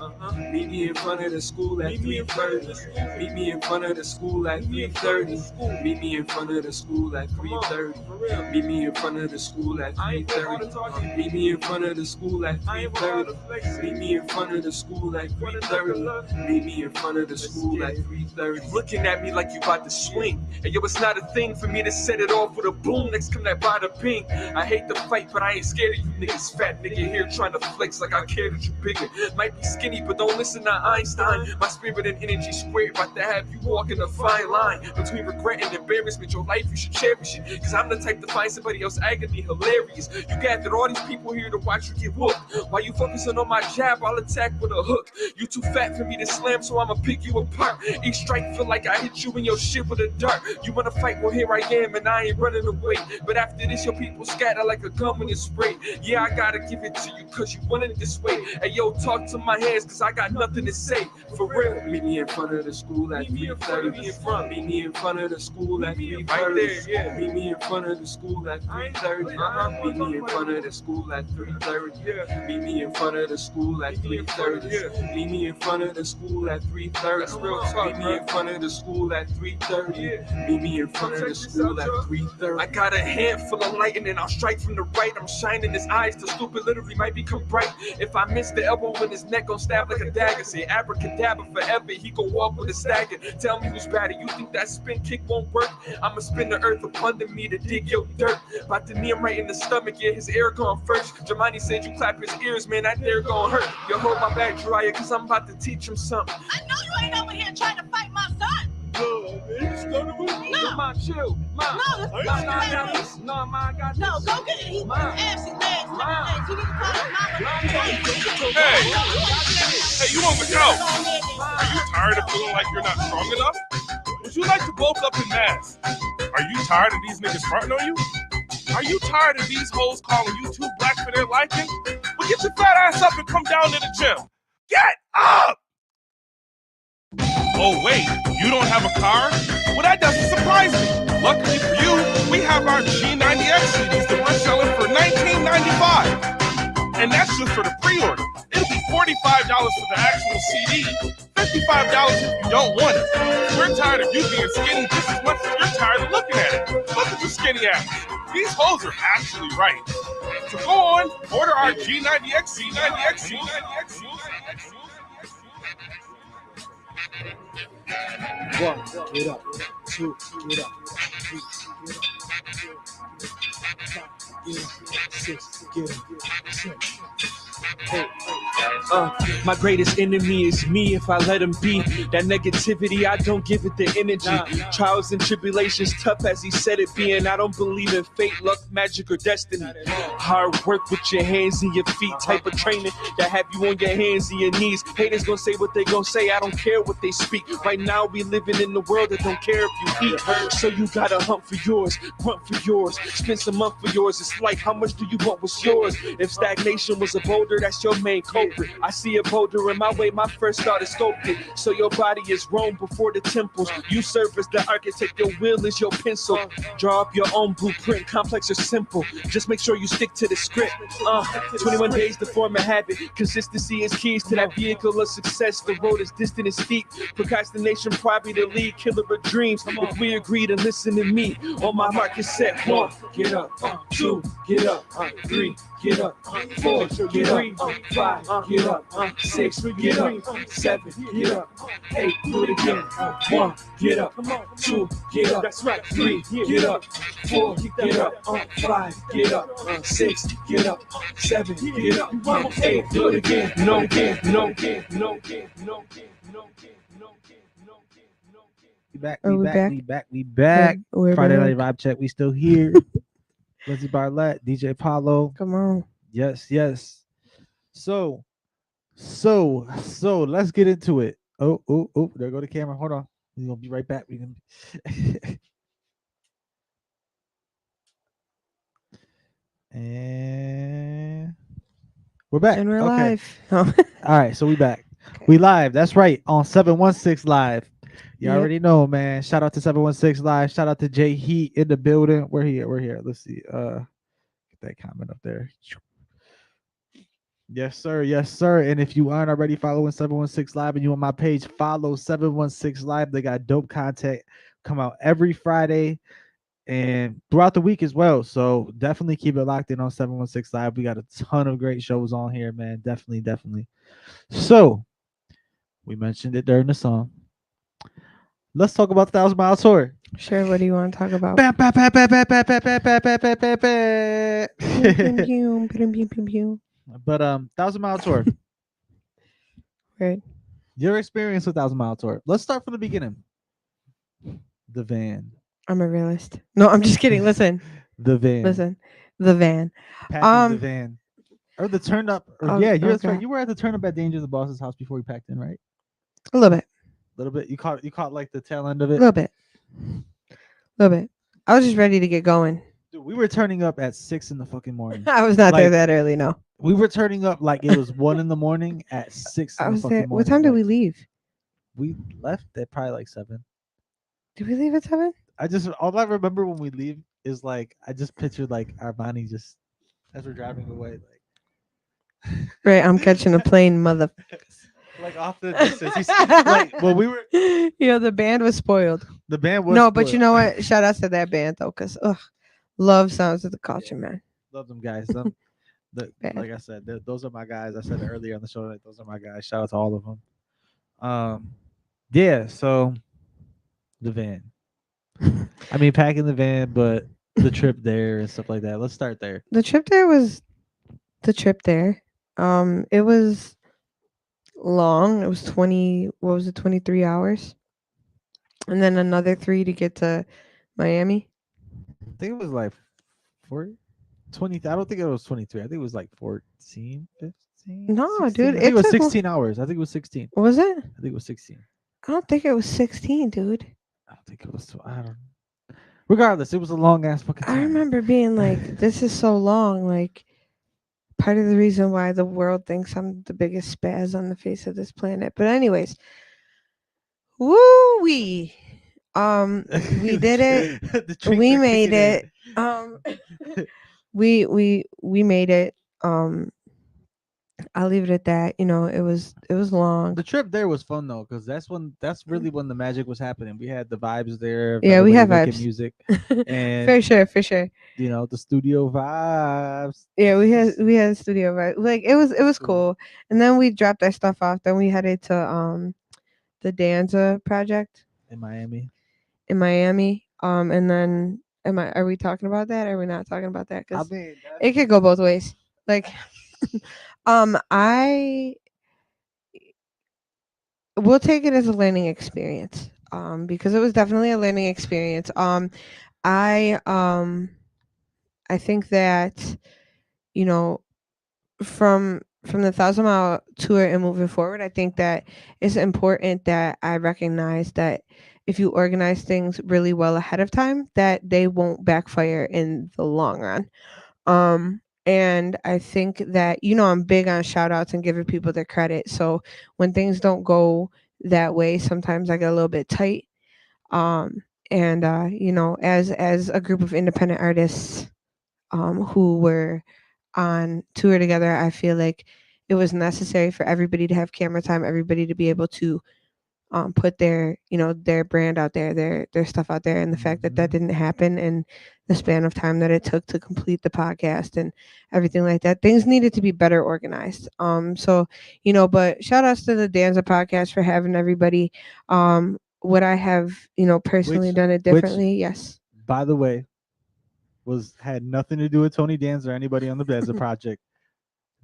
Meet me in front of the school at 3:30. Meet me in front of the school at 3:30. Meet me in front of the school at 3:30. Meet me in front of the school at 3:30. Meet me in front of the school at 3:30. Meet me in front of the school at 3:30. Meet me in front of the school at 3:30. Looking at me like you about to swing. And yo, it's not a thing for me to set it off with a boom. Next come that bada ping. I hate the fight, but I ain't scared of you niggas. Fat nigga here trying to flex like I care that you bigger. Might be skinny, but don't listen to Einstein. My spirit and energy squared, about to have you walking a fine line between regret and embarrassment. Your life, you should cherish it. Cause I'm the type to find somebody else agony hilarious. You gathered all these people here to watch you get whooped. While you focusing on my jab, I'll attack with a hook. You too fat for me to slam, so I'ma pick you apart. Each strike feel like I hit you in your shit with a dart. You wanna fight? Well, here I am, and I ain't running away. But after this, your people scatter like a gum in a spray. Yeah, I gotta give it to you, cause you want it this way. Hey, yo, talk to my hands, cause I got nothing to say. For real. Meet me in front of the school at 3:30. Meet me in front of the school at 3:30. Meet me in front of the school at 3:30. Meet me in front of the school at 3:30. Meet me in front of the school at 3:30. Meet me in front of the school at 3:30. Meet me in front of the school at 3:30. Meet me in front of the school at 3:30. I got a handful of lightning, I'll strike from the right. I'm shining his eyes, the stupid literally might become bright. If I miss the elbow in his neck, gon' stab like a dagger. Say abracadabra forever, he gon' walk with a stagger. Tell me who's better, you think that spin kick won't work? I'ma spin the earth up under me to dig your dirt. About to knee him right in the stomach, yeah, his air gone first. Jamani said you clap his ears, man, that there gon' hurt. Yo, hold my back, Dryer, cause I'm about to teach him something.
I know you ain't over here trying to fight my son.
No, Ma, chill. Ma. No, Ma, I got this.
No, go get it. He's absent legs. You need to call his mama.
Hey, you on the couch? Are you tired of feeling like you're not strong enough? Would you like to bulk up in mass? Are you tired of these niggas fronting on you? Are you tired of these hoes calling you too black for their liking? Well, get your fat ass up and come down to the gym. Get up! Oh, wait, you don't have a car? Well, that doesn't surprise me. Luckily for you, we have our G90X CDs that we're selling for $19.95. And that's just for the pre-order. It'll be $45 for the actual CD, $55 if you don't want it. We're tired of you being skinny just as much as you're tired of looking at it. Look at the skin skinny ass. These hoes are actually right. So go on, order our G90X, G90X, G90X, G90X.
One, get up. Two, get up. Three, get up. Four, get up. Six, get up. Seven.
My greatest enemy is me if I let him be. That negativity, I don't give it the energy. Trials and tribulations, tough as he said it being. I don't believe in fate, luck, magic, or destiny. Hard work with your hands and your feet, type of training that have you on your hands and your knees. Haters gonna say what they gonna say, I don't care what they speak. Right now we living in the world that don't care if you eat. So you gotta hunt for yours, grunt for yours, spend some month for yours. It's like, how much do you want what's yours? If stagnation was a boulder, that's your main culprit. I see a boulder in my way, my first thought is sculpted. So your body is Rome before the temples. You serve as the architect, your will is your pencil. Draw up your own blueprint, complex or simple. Just make sure you stick to the script. 21 days to form a habit. Consistency is keys to that vehicle of success. The road is distant and steep. Procrastination probably the lead killer of dreams. If we agree to listen to me, on my mark is set. 1, get up. 2, get up. 3, get up. 4, get up. 5, get up. 6, get up. 7, get up. 8, do it again. 1, get up. 2, get up. That's right. 3, get up. 4, get up. 5, get up. 6, get up. 7, get up. 8, do it again. No, again. No, again. No, again. No, again. No, again. No, again. No, again. No, again.
We back.
We're
Friday
back.
Night Vibe Check. We still here. Lindsay Barlett, DJ Apollo.
Come on.
Yes. So let's get into it. Oh, there go the camera. Hold on. We're gonna be right back. We can and we're back.
And we're
Okay.
live. Oh.
All right, so we back.
Okay.
We live. That's right. On 716 Live. You
Yep.
already know, man. Shout out to 716 Live. Shout out to Jay Heat in the building. We're here. Let's see. Get that comment up there. Yes, sir. And if you aren't already following 716 Live and you on my page, follow 716 Live. They got dope content come out every Friday and throughout the week as well. So definitely keep it locked in on 716 Live. We got a ton of great shows on here, man. Definitely. So we mentioned it during the song. Let's talk about the 1,000 Mile Tour.
Sure. What do you want to talk about?
But 1,000 Mile Tour.
Right.
Your experience with 1,000 Mile Tour. Let's start from the beginning. The van.
I'm a realist. No, I'm just kidding. Listen.
The van.
The van.
Packing the van. Or the turn up. Or
Oh,
that's
okay.
right. You were at the turn up at Danger the Boss's house before we packed in, right?
A little bit.
A little bit. You caught like the tail end of it.
A little bit. I was just ready to get going.
Dude, we were turning up at 6 in the fucking morning.
I was not there
Like,
that early. No.
We were turning up like it was 1 in the morning at 6 in
I
the
was
fucking
there.
morning.
What time did
Like,
we leave?
We left at probably like 7.
Did we leave at 7?
All I remember when we leave is like I just pictured like Armani just as we're driving away,
Right. I'm catching a plane, mother.
like off the distance. He's like, well, we were.
The band was spoiled.
The band was.
No, but you
spoiled.
know what? Shout out to that band though, because love Sounds of the Culture, man.
Love them guys. Like I said, those are my guys. I said it earlier on the show that those are my guys. Shout out to all of them. Yeah. So the van. I mean, packing the van, but the trip there and stuff like that. Let's start there.
The trip there was the trip there. It was long. It was 23 hours. And then another 3 to get to Miami.
I think it was like 20. I don't think it was 23. I think it was like 14, 15.
No,
16.
dude.
I think it was
took
16 hours. I think it was 16.
Was it?
I think it was 16.
I don't think it was 16, dude.
I don't think it was. I don't. Regardless, it was a long ass fucking time.
I remember being like, this is so long. Like, part of the reason why the world thinks I'm the biggest spaz on the face of this planet. But anyways, we did it. We made it. We made it. I'll leave it at that. It was long.
The trip there was fun though, because that's really when the magic was happening. We had the vibes there of
Yeah, we
everybody
have
making
vibes.
music, and
For sure, for sure.
the studio vibes.
Yeah, we had a studio, right? Like it was cool. And then we dropped our stuff off. Then we headed to the Danza project
In Miami.
in Miami. And then are we talking about that? Or are we not talking about that?
I
Because
mean,
it could go both ways. Like, I will take it as a learning experience. Because it was definitely a learning experience. I I think that you know from the 1,000 Mile Tour and moving forward, I think that it's important that I recognize that if you organize things really well ahead of time, that they won't backfire in the long run. And I think that I'm big on shout outs and giving people their credit. So when things don't go that way, sometimes I get a little bit tight. And as a group of independent artists who were on tour together, I feel like it was necessary for everybody to have camera time, everybody to be able to put their brand out there, their stuff out there. And the fact that that didn't happen in the span of time that it took to complete the podcast and everything like that, things needed to be better organized. But shout outs to the Danza podcast for having everybody. Would I have personally done it differently? Yes.
By the way, had nothing to do with Tony Danza or anybody on the Danza project.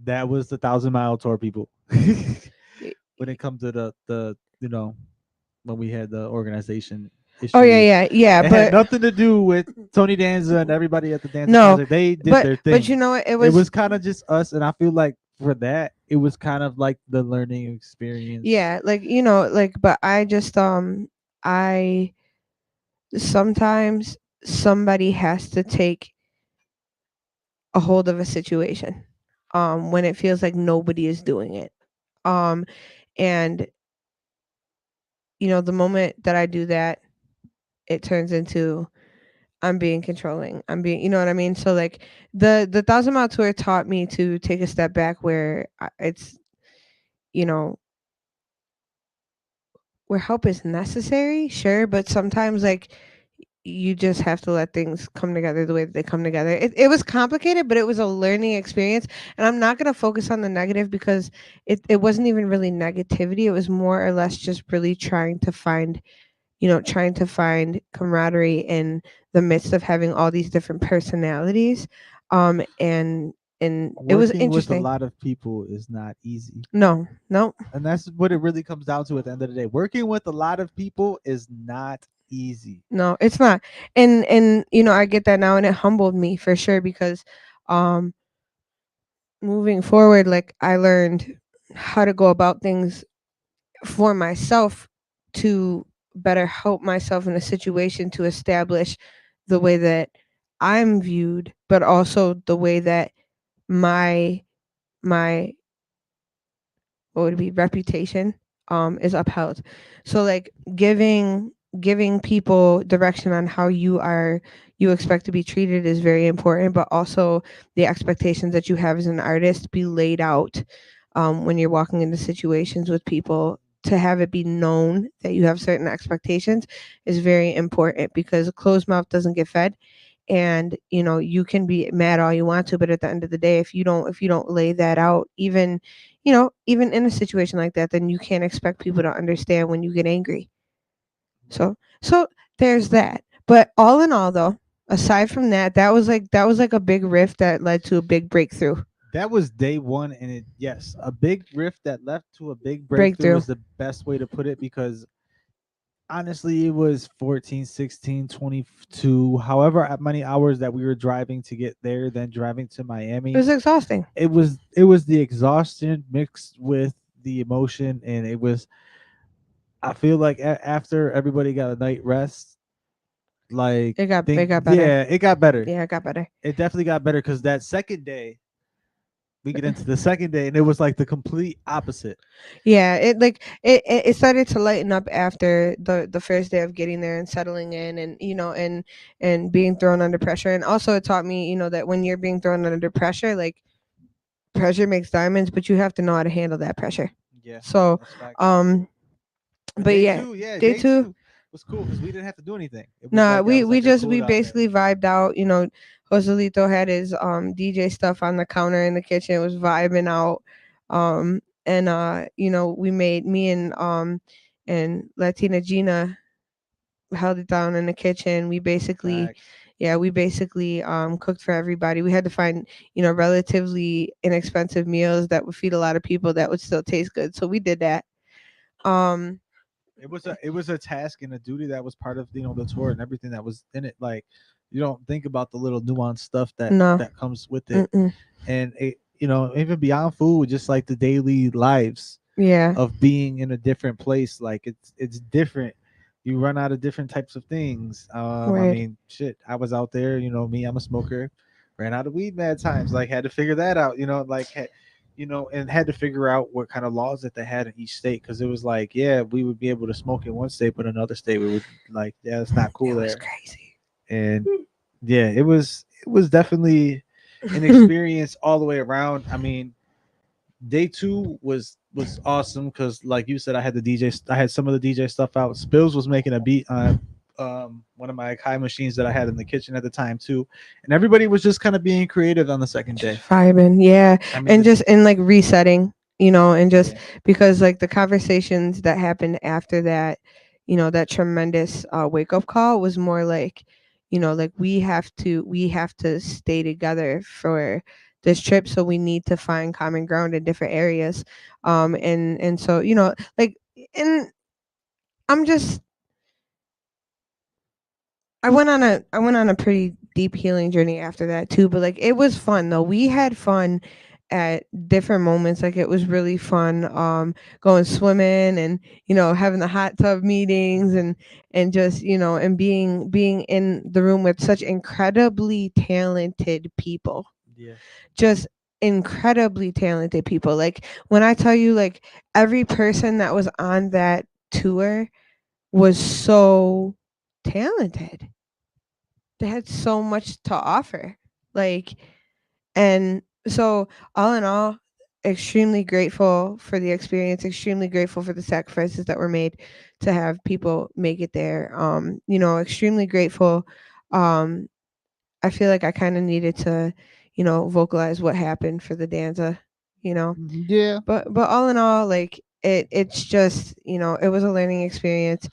That was the 1,000 Mile Tour people. When it comes to the when we had the organization issue.
Oh yeah.
It
But
had nothing to do with Tony Danza and everybody at the Danza
No,
project. They did
but
their thing.
but you know what?
It was kind of just us, and I feel like for that, it was kind of like the learning experience.
Yeah, but I just I sometimes somebody has to take a hold of a situation when it feels like nobody is doing it. And the moment that I do that, it turns into I'm being controlling. I'm being, you know what I mean? So like the 1,000 Mile Tour taught me to take a step back where it's you know where help is necessary, sure, but sometimes like you just have to let things come together the way that they come together. It was complicated, but it was a learning experience. And I'm not going to focus on the negative because it wasn't even really negativity. It was more or less just really trying to find camaraderie in the midst of having all these different personalities. And it was
Working with a
interesting.
lot of people is not easy.
No.
And that's what it really comes down to at the end of the day. Working with a lot of people is not easy.
No, it's not. And I get that now, and it humbled me for sure because moving forward, like I learned how to go about things for myself to better help myself in a situation to establish the way that I'm viewed, but also the way that my what would it be reputation is upheld. So like giving people direction on how you expect to be treated is very important, but also the expectations that you have as an artist be laid out when you're walking into situations with people, to have it be known that you have certain expectations is very important, because a closed mouth doesn't get fed. And you can be mad all you want to, but at the end of the day, if you don't lay that out, even in a situation like that, then you can't expect people to understand when you get angry. So there's that. But all in all, though, aside from that, that was like a big rift that led to a big breakthrough.
That was day one, and a big rift that led to a big breakthrough is the best way to put it, because honestly, it was 14, 16, 22, however many hours that we were driving to get there, then driving to Miami.
It was exhausting.
It was the exhaustion mixed with the emotion, and I feel like after everybody got a night rest, like
it got better.
Yeah, it got better.
Yeah, it got better.
It definitely got better, because that second day, we get into the second day, and it was like the complete opposite.
Yeah, it started to lighten up after the first day of getting there and settling in, and and being thrown under pressure. And also it taught me that when you're being thrown under pressure, like pressure makes diamonds, but you have to know how to handle that pressure.
Yeah,
So,
that's fact.
um,
And
but
day
yeah,
two, yeah,
day
day
two.
two was cool because we didn't have to do anything. It was
Nah,
like that
we
was like
we
a
just
cool
we
down day.
basically vibed out. You know, Joselito had his DJ stuff on the counter in the kitchen. It was vibing out. And you know, we made me and Latina Gina held it down in the kitchen. We basically,
Facts.
yeah, we basically cooked for everybody. We had to find, you know, relatively inexpensive meals that would feed a lot of people that would still taste good. So we did that. Um,
It was a task and a duty that was part of the tour and everything that was in it. Like you don't think about the little nuanced stuff that
no,
that comes with it,
mm-mm.
and it even beyond food, just like the daily lives
Yeah,
of being in a different place. Like it's different. You run out of different types of things. I
right.
mean, shit. I was out there. Me. I'm a smoker. Ran out of weed mad times. Like had to figure that out. And had to figure out what kind of laws that they had in each state because it was like, yeah, we would be able to smoke in one state, but another state we would like, yeah, it's not cool
It was
there.
crazy.
And yeah, it was definitely an experience all the way around. I mean, day two was awesome because like you said, I had some of the DJ stuff out. Spills was making a beat on one of my high machines that I had in the kitchen at the time too, and everybody was just kind of being creative on the second day.
Just vibing, yeah,
I mean,
and just in like resetting, you know, and just
yeah,
because like the conversations that happened after that, you know, that tremendous wake up call was more like, you know, like we have to stay together for this trip, so we need to find common ground in different areas, and so you know, like, and I'm just I went on a pretty deep healing journey after that too, but like it was fun though. We had fun at different moments. Like it was really fun going swimming and you know having the hot tub meetings and just you know and being in the room with such incredibly talented people.
yeah,
Just incredibly talented people. Like when I tell you like every person that was on that tour was so talented. They had so much to offer. Like, and so all in all, extremely grateful for the experience, extremely grateful for the sacrifices that were made to have people make it there. You know, extremely grateful. Um, I feel like I kind of needed to, you know, vocalize what happened for the danza, you know.
yeah.
But all in all, like it's just, you know, it was a learning experience,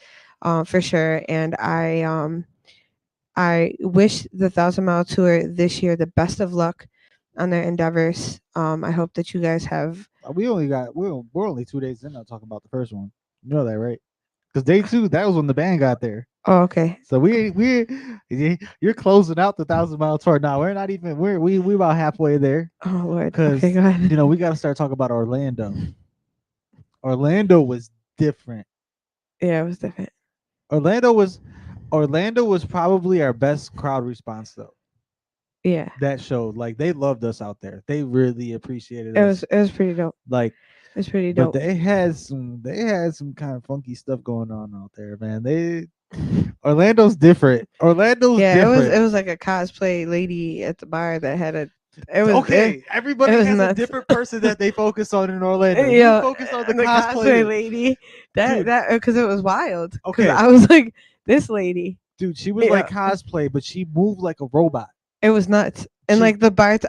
for sure. And I wish the Thousand Mile Tour this year the best of luck on their endeavors. I hope that you guys have.
We're only 2 days in. I'll talk about the first one. You know that, right? Because day two, that was when the band got there.
Oh, okay.
So you're closing out the 1,000 mile tour now. We're not even we about halfway there
Oh Lord.
because
Okay, go ahead.
we got to start talking about Orlando. Orlando was different.
Yeah, it was different.
Orlando was probably our best crowd response though.
Yeah,
That showed like they loved us out there. They really appreciated
it
us.
was pretty dope.
Like,
It was pretty
but
dope.
they had some kind of funky stuff going on out there, man. Orlando's different. Orlando's
Yeah,
different.
it was like a cosplay lady at the bar that had a. It was
Okay, everybody
it was
has a
nuts.
different person that they focus on in Orlando. You
Yeah,
focus on the
and the cosplay
cosplay,
lady. That
dude.
that because it was wild. Because
Okay,
I was like, this lady.
dude, she was
Yeah,
like cosplay, but she moved like a robot.
it was nuts. And
She
like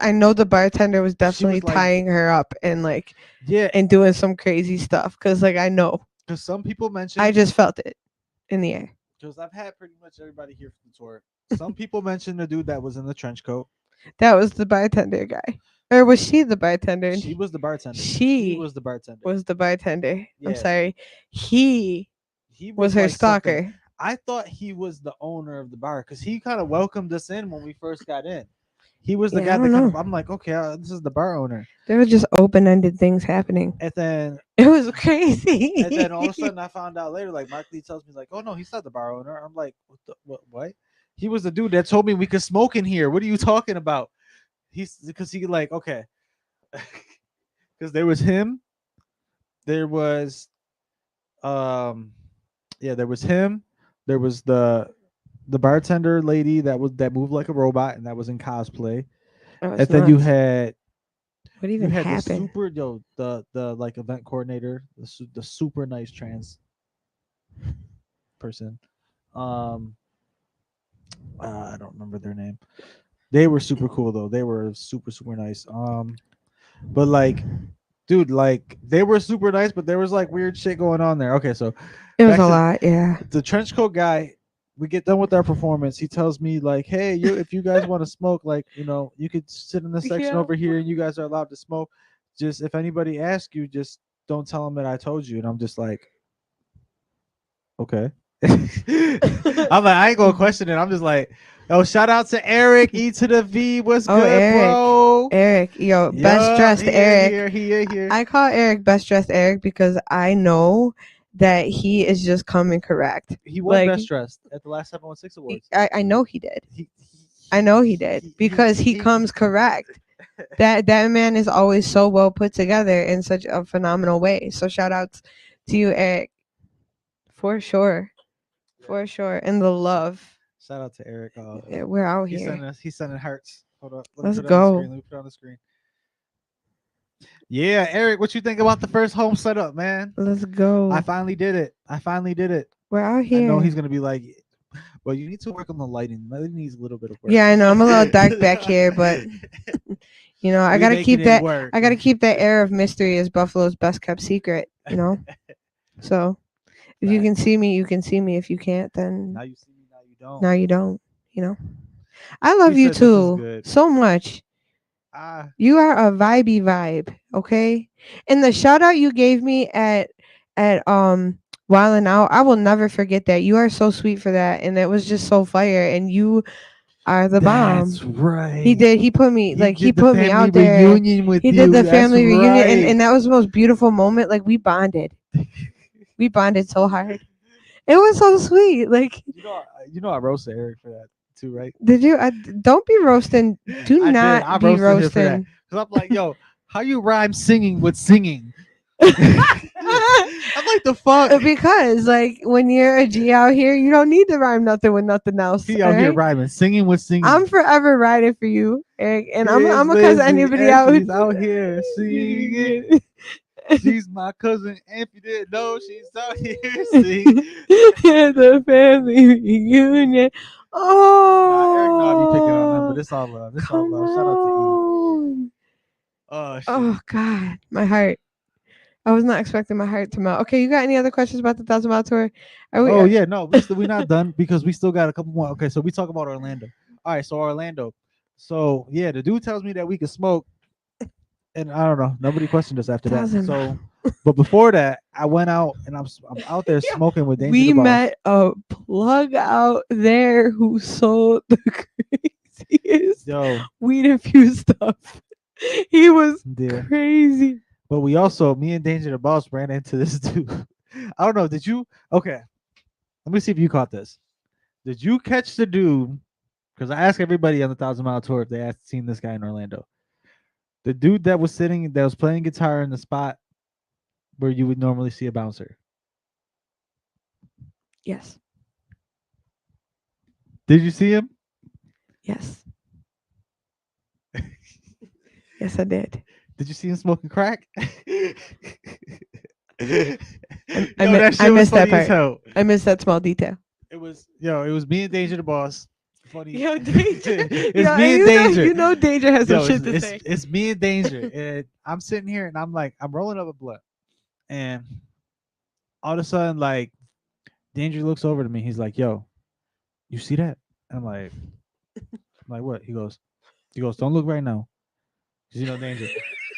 I know the bartender was
she
definitely
was like,
tying her up and like
yeah,
and doing some crazy stuff. Cause like I know,
because some people
I
mentioned,
just felt it in the air.
because I've had pretty much everybody here from the tour. Some people mentioned the dude that was in the trench coat.
That was the bartender guy, or was she the bartender?
She was the bartender.
She
was the bartender.
was the bartender. I'm
Yeah,
sorry. He
he
was
was
her
like something.
stalker.
I thought he was the owner of the bar because he kind of welcomed us in when we first got in. He was the
Yeah,
guy
I
that
don't
kind of.
know.
I'm like, okay, this is the bar owner.
There were just open-ended things happening.
And then
It was crazy.
and then all of a sudden I found out later, like Mark Lee tells me, like, oh no, he's not the bar owner. I'm like, what? He was the dude that told me we could smoke in here. What are you talking about? He's because he like okay, because there was him, there was yeah, there was him, there was the bartender lady that moved like a robot and that was in cosplay,
That was
and then you
nuts.
had
What
You
even
had the
happened?
super the like event coordinator, the super nice trans person. Um, I don't remember their name. They were super cool though. They were super nice. But like, dude, like they were super nice, but there was like weird shit going on there. Okay, so
It was
back
a
to
lot, yeah.
the trench coat guy. We get done with our performance. He tells me like, "Hey, if you guys want to smoke, like, you could sit in the section
Yeah.
over here, and you guys are allowed to smoke. Just if anybody asks you, just don't tell them that I told you." And I'm just like, okay. I'm like, I ain't gonna question it. I'm just like, oh, shout out to Eric E to the V. What's
Oh,
good, bro?
Eric, yo, best
Yup,
dressed
he in
Eric.
here.
I call Eric best dressed Eric because I know that he is just coming correct.
He won
Like,
best dressed at the last 716 awards.
I know he did.
He,
I know he did because he comes correct. That man is always so well put together in such a phenomenal way. So shout outs to you, Eric, for sure, and the love.
Shout out to Eric.
We're out
He's
here.
sending hearts. Hold up.
Let's
Put it on the
go.
screen. Let me put it on the screen. Yeah, Eric, what you think about the first home setup, man?
Let's go.
I finally did it.
We're out
I
here.
know he's gonna be like, well, you need to work on the lighting. Lighting needs a little bit of work.
Yeah, I know. I'm a little dark back here, but I gotta keep that. I gotta keep that air of mystery as Buffalo's best kept secret. So if you can see me, you can see me. If you can't, then
now you see me. Now you don't.
now you don't. I love you too so much. You are a vibey vibe, okay? And the shout out you gave me at Wild 'N Out, I will never forget that. You are so sweet for that, and it was just so fire. And you are the bomb.
That's right.
He did. He put me he put me out there.
With
he
you.
did the
That's
family reunion,
right.
and that was the most beautiful moment. Like we bonded. We bonded so hard. It was so sweet. Like
I roasted Eric for that too, right?
did you? Don't be roasting. Do not
I
be
roasted him for that.
roasting.
Because I'm like, yo, how you rhyme singing with singing? I'm like, the fuck?
Because like when you're a G out here, you don't need to rhyme nothing with nothing else.
He out here rhyming, singing with singing.
I'm forever riding for you, Eric, and I'm gonna cuss anybody out.
She's out here singing. She's my cousin. If you didn't know, she's out here singing.
The family reunion. Oh,
Eric, no, I be picking on them, but it's all love. It's all love. Shout out to E. Oh shit.
Oh God, my heart. I was not expecting my heart to melt. Okay, you got any other questions about the 1,000 Mile Tour?
Yeah, no, we're not done because we still got a couple more. Okay, so we talk about Orlando. All right, so Orlando. So yeah, the dude tells me that we can smoke, and I don't know. Nobody questioned us after that. So, but before that, I went out and I'm out there smoking with Danger.
We met a plug out there who sold the craziest weed infused stuff. He was crazy.
But we also, me and Danger the Boss ran into this dude. I don't know. Did you? Okay. Let me see if you caught this. Did you catch the dude? Because I asked everybody on the 1,000 Mile Tour if they had seen this guy in Orlando. The dude that was playing guitar in the spot where you would normally see a bouncer.
Yes.
Did you see him?
Yes. Yes, I did.
Did you see him smoking crack?
I missed that part. I missed that small detail.
It was me and Danger the Boss. Funny.
Yo, Danger.
It's me and Danger.
You know Danger has some shit to say.
It's me and Danger. And I'm sitting here and I'm rolling up a blunt. And all of a sudden, like, Danger looks over to me. He's like, yo, you see that? I'm like, what? He goes, don't look right now. Because Danger.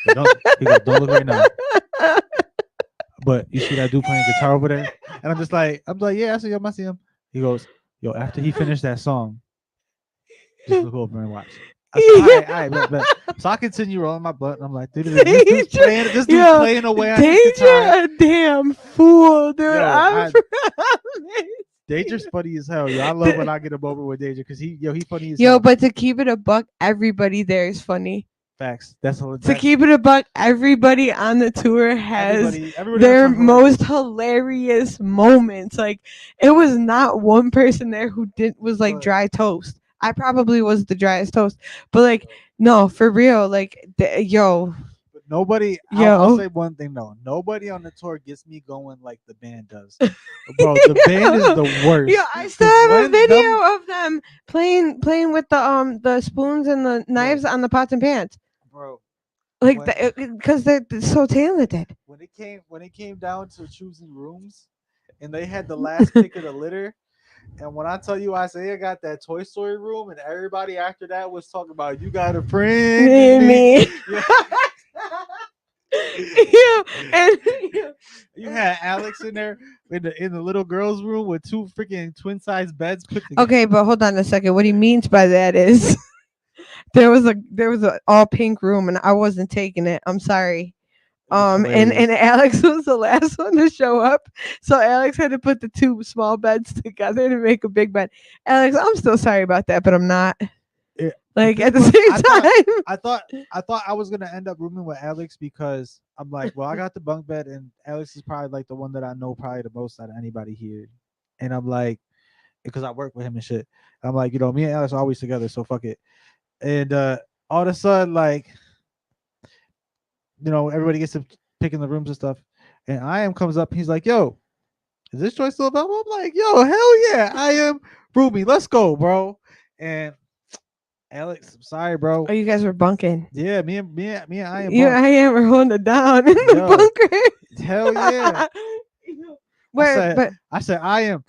Don't look right now. But you see that dude playing guitar over there? And I'm like, yeah, I see him. He goes, yo, after he finished that song, just look over and watch. All right, bet. So I continue rolling my blunt, and I'm like, dude, this dude's playing away on his guitar.
Danger, a damn fool, dude.
Danger's funny as hell, yo. I love when I get him over with Danger because he funny as hell.
Yo, but to keep it a buck, everybody there is funny.
Facts.
To keep it a buck, everybody on the tour has their most hilarious moments. Like, it was not one person there who was like dry toast. I probably was the driest toast, but like, no, for real. Like,
nobody.
Yo.
I'll say one thing though. Nobody on the tour gets me going like the band does, bro. The band is the worst.
Yeah, I still have a
When
video
them-
of them playing with the spoons and the knives on the pots and pans.
bro.
Like
When-
because they're so talented.
when it came down to choosing rooms, and they had the last pick of the litter. And when I tell you Isaiah got that Toy Story room, and everybody after that was talking about you got a friend in
Me.
Yeah.
Yeah, and
You had Alex in there in the little girls' room with two freaking twin size beds put together.
okay, but hold on a second. What he means by that is there was a all pink room and I wasn't taking it. I'm sorry. And
hilarious.
Alex was the last one to show up, so Alex had to put the two small beds together to make a big bed. Alex, I'm still sorry about that, but I'm not.
Yeah.
Like
The
at the
thing
same
was,
time.
I thought I was gonna end up rooming with Alex because I'm like, well, I got the bunk bed, and Alex is probably like the one that I know probably the most out of anybody here. And I'm like, because I work with him and shit. I'm like, me and Alex are always together, so fuck it. And all of a sudden, like, everybody gets to picking the rooms and stuff. And I am comes up, he's like, yo, is this choice still available? I'm like, yo, hell yeah, I am roomie. Let's go, bro. And Alex, I'm sorry, bro.
Oh, you guys were bunking.
Yeah, me and I am.
You I am were holding it down in the
Yo,
bunker.
Hell yeah. I said I am.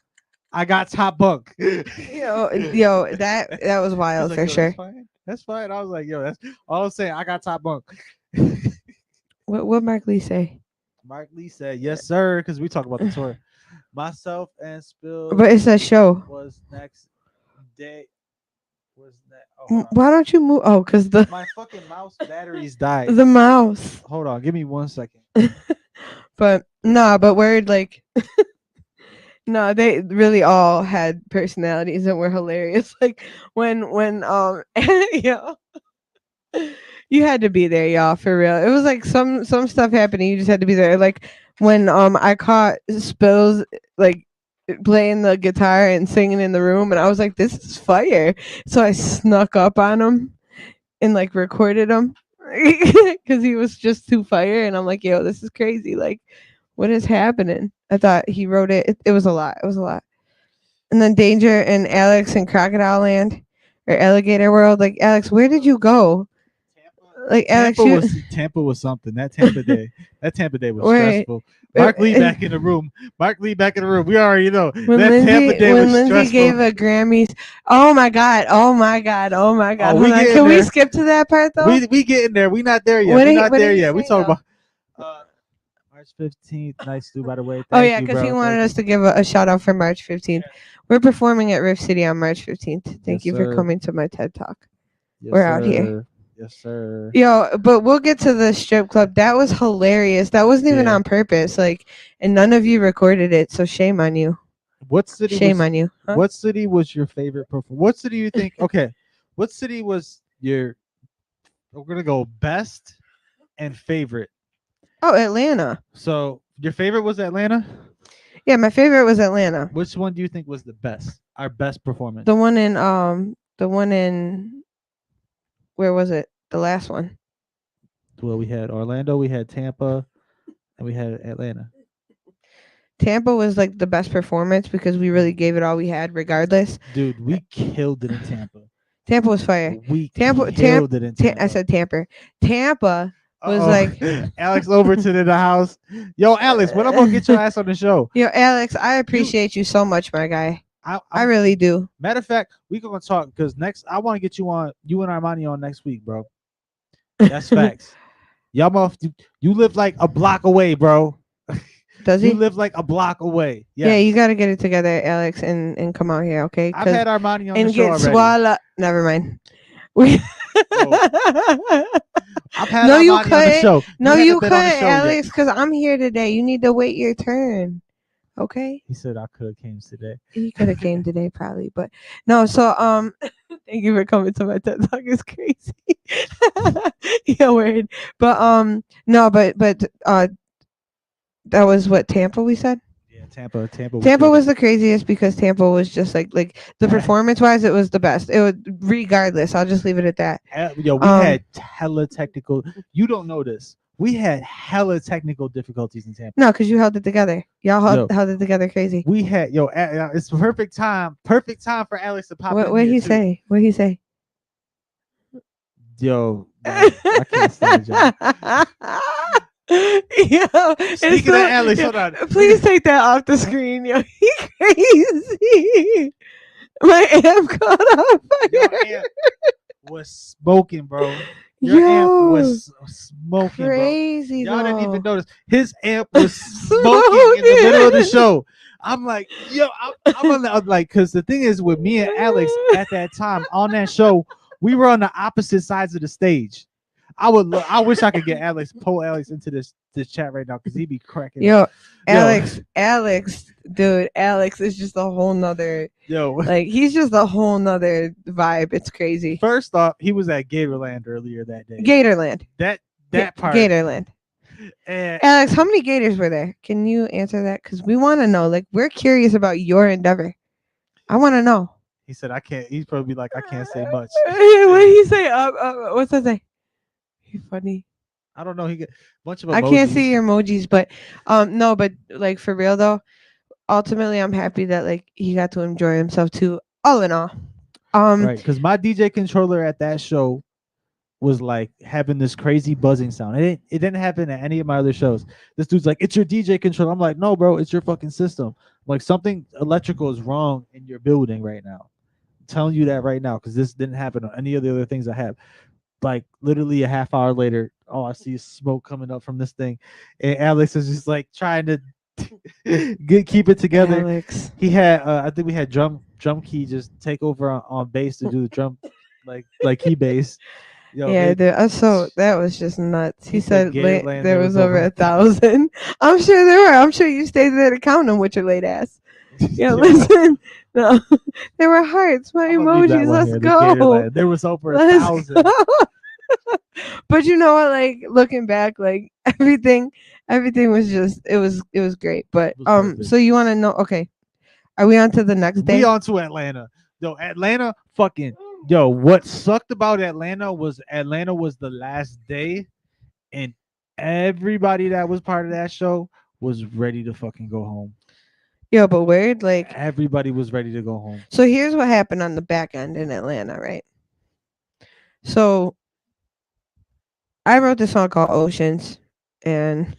I got top bunk.
yo, that was wild
He's
for
like,
sure.
That's fine. I was like, yo, that's all I'm saying. I got top bunk.
What Mark Lee say?
Mark Lee said, yes, sir, because we talk about the tour. Myself and Spill.
But it's a show.
Was next day. Was that? Oh,
Why don't you move? Oh, because
my fucking mouse batteries died.
The mouse.
Hold on, give me 1 second.
But we're like, no, they really all had personalities and were hilarious. Like when yo, you had to be there, y'all, for real. It was like some stuff happening. You just had to be there. Like when I caught Spills like playing the guitar and singing in the room, and I was like, this is fire. So I snuck up on him and like recorded him because he was just too fire. And I'm like, yo, this is crazy. Like, what is happening? I thought he wrote it. It was a lot. It was a lot. And then Danger and Alex in Crocodile Land or Alligator World. Like, Alex, where did you go? Like, Alex,
Tampa was something. That Tampa day was
Right.
stressful. Mark Lee back in the room. We already know
when
that
Lindsay,
Tampa day was
Lindsay
stressful.
gave a Grammys. Oh my god! Oh my god! Oh my god! Hold on. Can we skip to that part though?
We getting there. We not there yet.
What
We
did-
not
what
there
did he
yet. We
say,
talking
though?
about March 15th. Nice, Stu, by the way.
Oh
Thank
yeah,
you,
because
bro.
he wanted
Thank
us to give a shout out for March 15th. We're performing at Riff City on March 15th. Thank
Yes,
you for
sir.
coming to my TED Talk.
Yes,
We're out
sir.
here.
Yes, sir.
Yo, but we'll get to the strip club. That was hilarious. That wasn't even
Yeah.
on purpose. Like, and none of you recorded it, so shame on you.
What city?
Shame
was,
on you. Huh?
What city was your favorite performance? What city you think? Okay, what city was your? We're gonna go best and favorite.
Oh, Atlanta.
So your favorite was Atlanta.
Yeah, my favorite was Atlanta.
Which one do you think was the best? Our best performance.
The one in where was it? The last one.
Well, we had Orlando, we had Tampa, and we had Atlanta.
Tampa was like the best performance because we really gave it all we had, regardless.
Dude, we killed it in Tampa.
Tampa was fire.
We
Tampa
killed it in Tampa.
I said Tampa. Tampa was
Uh-oh.
like
Alex Overton in the house. Yo, Alex, when I'm gonna get your ass on the show?
Yo, Alex, I appreciate you so much, my guy. I really do.
Matter of fact, we gonna talk because next I want to get you and Armani on next week, bro. That's facts. Y'all, you live like a block away, bro.
Does he?
You live like a block away. Yes.
Yeah, you got to get it together, Alex, and come out here, okay?
I've had Armani on
and
the show
get
already.
swallowed. Never mind. We
I've had
no,
Armani
you
on the
couldn't.
show.
No,
haven't
you
been on the
couldn't,
show yet.
Alex, because I'm here today. You need to wait your turn. Okay?
He said I could have came today.
He could have came today probably, but no, so thank you for coming to my TED Talk. It's crazy. Yeah, weird. But no, but that was what, Tampa we said?
Yeah, Tampa.
Tampa was the craziest because Tampa was just like the performance wise, it was the best. It would regardless. I'll just leave it at that.
Yo, we had hella technical. You don't know this. We had hella technical difficulties in Tampa.
No, because you held it together. Y'all
Yo.
held it together crazy.
We had it's perfect time for Alex to pop in.
What
here
he
too.
say? What he say?
Yo, I can't stand it,
Yo,
Speaking of Alex, hold on.
Please take that off the screen. Yo, he crazy. My amp caught on
Your
fire.
amp was smoking, bro. Your amp was smoking,
crazy,
bro. Y'all didn't even
though.
notice. His amp was smoking in the middle of the show. I'm like, yo, I'm like, because the thing is with me and Alex at that time on that show, we were on the opposite sides of the stage. I wish I could get pull Alex into this chat right now because he'd be cracking.
Yo, Alex, dude, Alex is just a whole nother.
Yo,
like he's just a whole nother vibe. It's crazy.
First off, he was at Gatorland earlier that day.
Gatorland.
That part.
Gatorland.
And
Alex, how many gators were there? Can you answer that? Because we want to know. Like, we're curious about your endeavor. I want to know.
He said, "I can't." He's probably like, "I can't say much."
What did he say? What's that say? He's funny.
I don't know. He get a bunch of emojis.
I can't see your emojis, but no, but like for real though, ultimately I'm happy that like he got to enjoy himself too. All in all,
right? Because my DJ controller at that show was like having this crazy buzzing sound. It didn't happen at any of my other shows. This dude's like, "It's your DJ controller." I'm like, "No, bro, it's your fucking system. Like something electrical is wrong in your building right now. I'm telling you that right now because this didn't happen on any of the other things I have." Like literally a half hour later, all I see is smoke coming up from this thing, and Alex is just like trying to keep it together.
Alex.
He had, I think we had drum key just take over on bass to do the drum, like key bass. Yo,
yeah, so that was just nuts. He said there was over 1,000. I'm sure there were. I'm sure you stayed there to count them with your late ass. Yeah, listen. No, there were hearts. My emojis. Let's go.
There was over 1,000.
But you know what? Like looking back, like everything was just it was great. But so you want to know? Okay, are we on to the next day?
We on to Atlanta. Yo, Atlanta, fucking yo. What sucked about Atlanta was the last day, and everybody that was part of that show was ready to fucking go home.
Yo, but weird, like
everybody was ready to go home.
So here's what happened on the back end in Atlanta, right? So I wrote this song called Oceans, and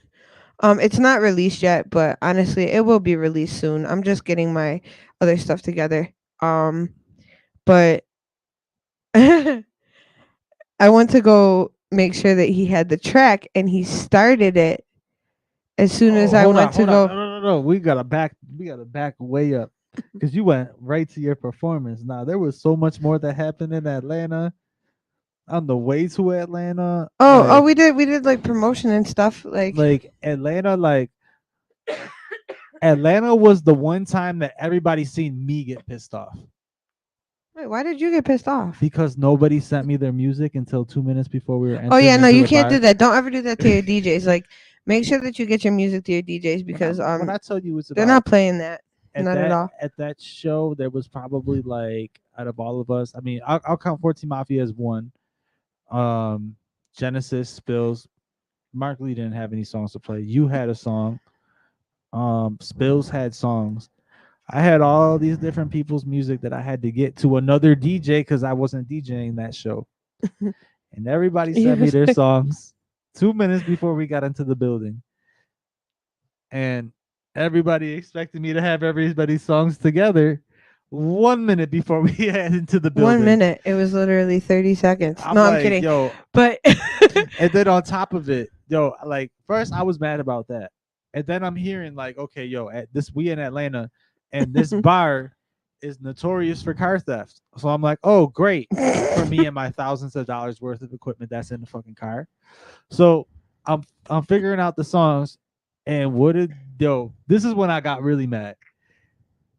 it's not released yet, but honestly, it will be released soon. I'm just getting my other stuff together. But I went to go make sure that he had the track, and he started it as soon as I went to go.
No. We gotta back way up because you went right to your performance. Now there was so much more that happened in Atlanta. On the way to Atlanta.
We did like promotion and stuff. Like
Atlanta, Atlanta was the one time that everybody seen me get pissed off.
Wait, why did you get pissed off?
Because nobody sent me their music until 2 minutes before we were entering.
Oh yeah, no,
into
you
the
can't
bar.
do that. Don't ever do that to your DJs. Like, make sure that you get your music to your DJs because
when I tell you
they're not playing that. Not at all.
At that show, there was probably like out of all of us. I mean, I'll count 14 Mafia as one. Genesis, Spills, Mark Lee didn't have any songs to play. You had a song. Spills had songs. I had all these different people's music that I had to get to another DJ because I wasn't DJing that show. And everybody sent me their songs 2 minutes before we got into the building. And everybody expected me to have everybody's songs together 1 minute before we head into the building.
1 minute. It was literally 30 seconds. I'm kidding.
Yo,
but
and then on top of it, yo, like first I was mad about that. And then I'm hearing like, okay, yo, we in Atlanta and this bar is notorious for car theft. So I'm like, oh, great for me and my thousands of dollars worth of equipment that's in the fucking car. So I'm figuring out the songs, and this is when I got really mad.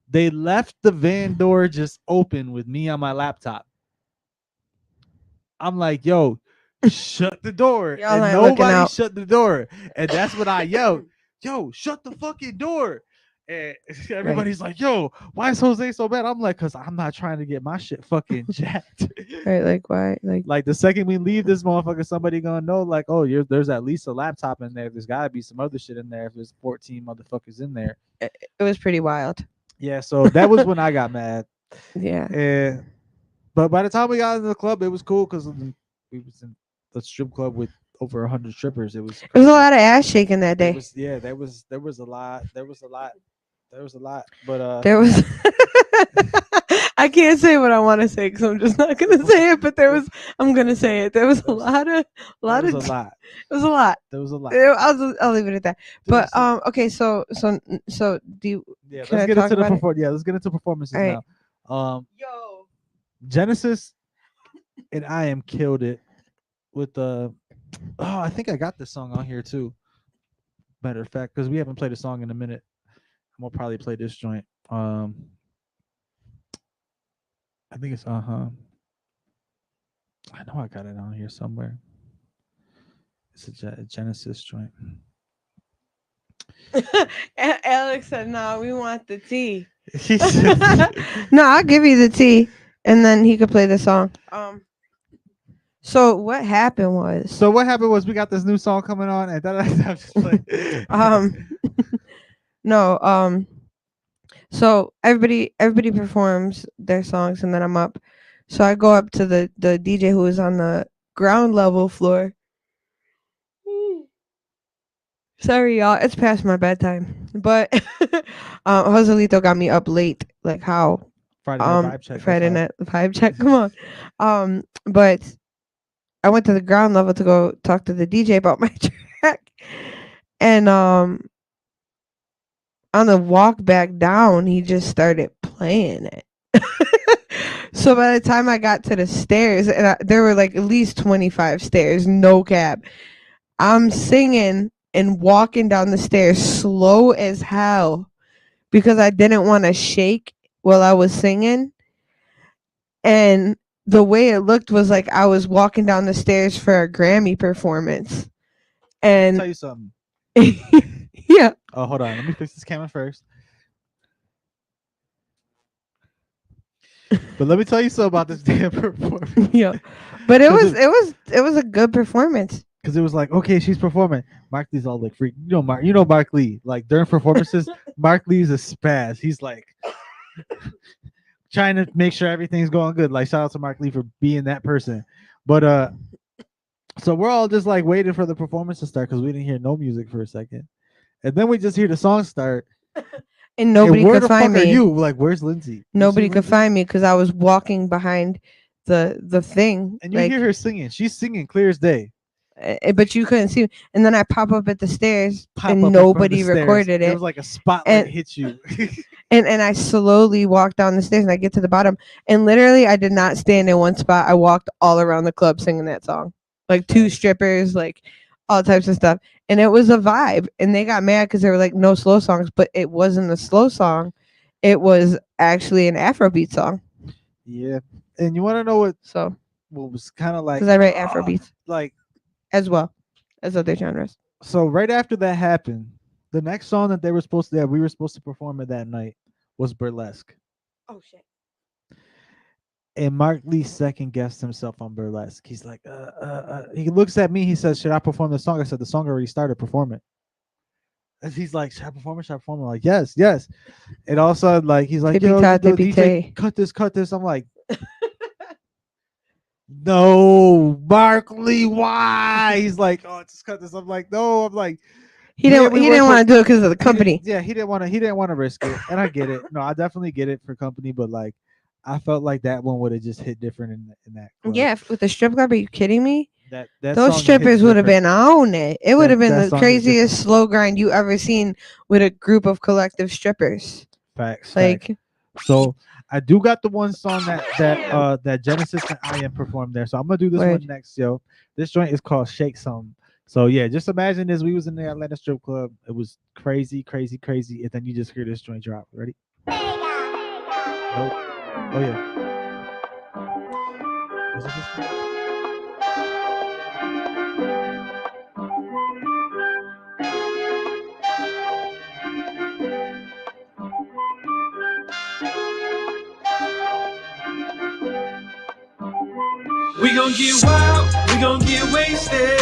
They left the van door just open with me on my laptop. I'm like, yo, shut the door.
Y'all
and nobody shut the door. And that's what I yelled. Yo, shut the fucking door. And everybody's like, "Yo, why is Jose so bad?" I'm like, "Cause I'm not trying to get my shit fucking jacked."
Right, like why?
Like the second we leave this motherfucker, somebody gonna know, like, oh, there's at least a laptop in there. There's gotta be some other shit in there if there's 14 motherfuckers in there.
It was pretty wild.
Yeah, so that was when I got mad.
Yeah.
And but by the time we got into the club, it was cool because we was in the strip club with over 100 strippers. It was
It was
crazy.
a lot of ass shaking that day.
There was a lot. There was a lot. But
There was. I can't say what I want to say because I'm just not gonna say it. But there was. I'm gonna say it. There was a lot of.
There was
It was a lot.
There was a lot.
I'll leave it at that. But okay. So do you?
Yeah,
can
let's
I
get
talk
into the
about it?
Yeah, let's get into performances
All right.
now.
Yo.
Genesis and I Am killed it with the. Oh, I think I got this song on here too. Matter of fact, because we haven't played a song in a minute, I'm gonna probably play this joint. I think it's I know I got it on here somewhere. It's a Genesis joint.
Alex said, "No, we want the tea." No, I'll give you the tea, and then he could play the song. So what happened was.
We got this new song coming on, and then I just play.
No. So everybody performs their songs, and then I'm up. So I go up to the DJ who is on the ground level floor. Sorry, y'all. It's past my bedtime, but Joselito got me up late. Like how?
Friday night vibe check.
Friday night vibe check. Come on. But I went to the ground level to go talk to the DJ about my track, and on the walk back down, he just started playing it. So by the time I got to the stairs, and there were like at least 25 stairs, no cap. I'm singing and walking down the stairs slow as hell because I didn't want to shake while I was singing. And the way it looked was like I was walking down the stairs for a Grammy performance. And
I'll tell you something.
Yeah.
Oh, hold on. Let me fix this camera first. But let me tell you something about this damn performance.
Yeah. But it was a good performance.
Because it was like, okay, she's performing. Mark Lee's all like freak. You know Mark Lee. Like during performances, Mark Lee's a spaz. He's like trying to make sure everything's going good. Like shout out to Mark Lee for being that person. But so we're all just like waiting for the performance to start because we didn't hear no music for a second. And then we just hear the song start.
And nobody
where
could
the
find
fuck
me.
Are you? Like, where's Lindsay?
Nobody could find me because I was walking behind the thing.
And you hear her singing. She's singing clear as day.
But you couldn't see me. And then I pop up at the stairs and nobody recorded it.
It was like a spotlight hit you.
and I slowly walked down the stairs and I get to the bottom. And literally I did not stand in one spot. I walked all around the club singing that song. Like 2 strippers, like all types of stuff. And it was a vibe. And they got mad because they were like, no slow songs. But it wasn't a slow song. It was actually an Afrobeat song.
Yeah. And you want to know what was kind of like...
Because I write Afrobeats.
Like...
As well as other genres.
So right after that happened, the next song that we were supposed to perform at that night was Burlesque.
Oh shit.
And Mark Lee second guessed himself on Burlesque. He's like, he looks at me, he says, should I perform the song? I said, the song already started, perform it. And he's like, should I perform it? I'm like, yes. And all of a sudden, like, he's like, yo, DJ, cut this. I'm like, no, Mark Lee, why? He's like, oh, just cut this. I'm like, no. I'm like,
he didn't want to do it because of the company.
He didn't want to risk it, and I get it. No, I definitely get it for company, but like, I felt like that one would have just hit different in that club.
Yeah, with the strip club. Are you kidding me?
That
those strippers would have been on it. It would have been the craziest slow grind you ever seen with a group of collective strippers.
Facts.
Like,
so I do got the one song that Genesis and I Am performed there. So I'm gonna do this one next, yo. This joint is called Shake Some. So yeah, just imagine this. We was in the Atlanta strip club. It was crazy, and then you just hear this joint drop. Ready? Oh yeah. Was it this one?
We gon' get wild, we gon' get wasted.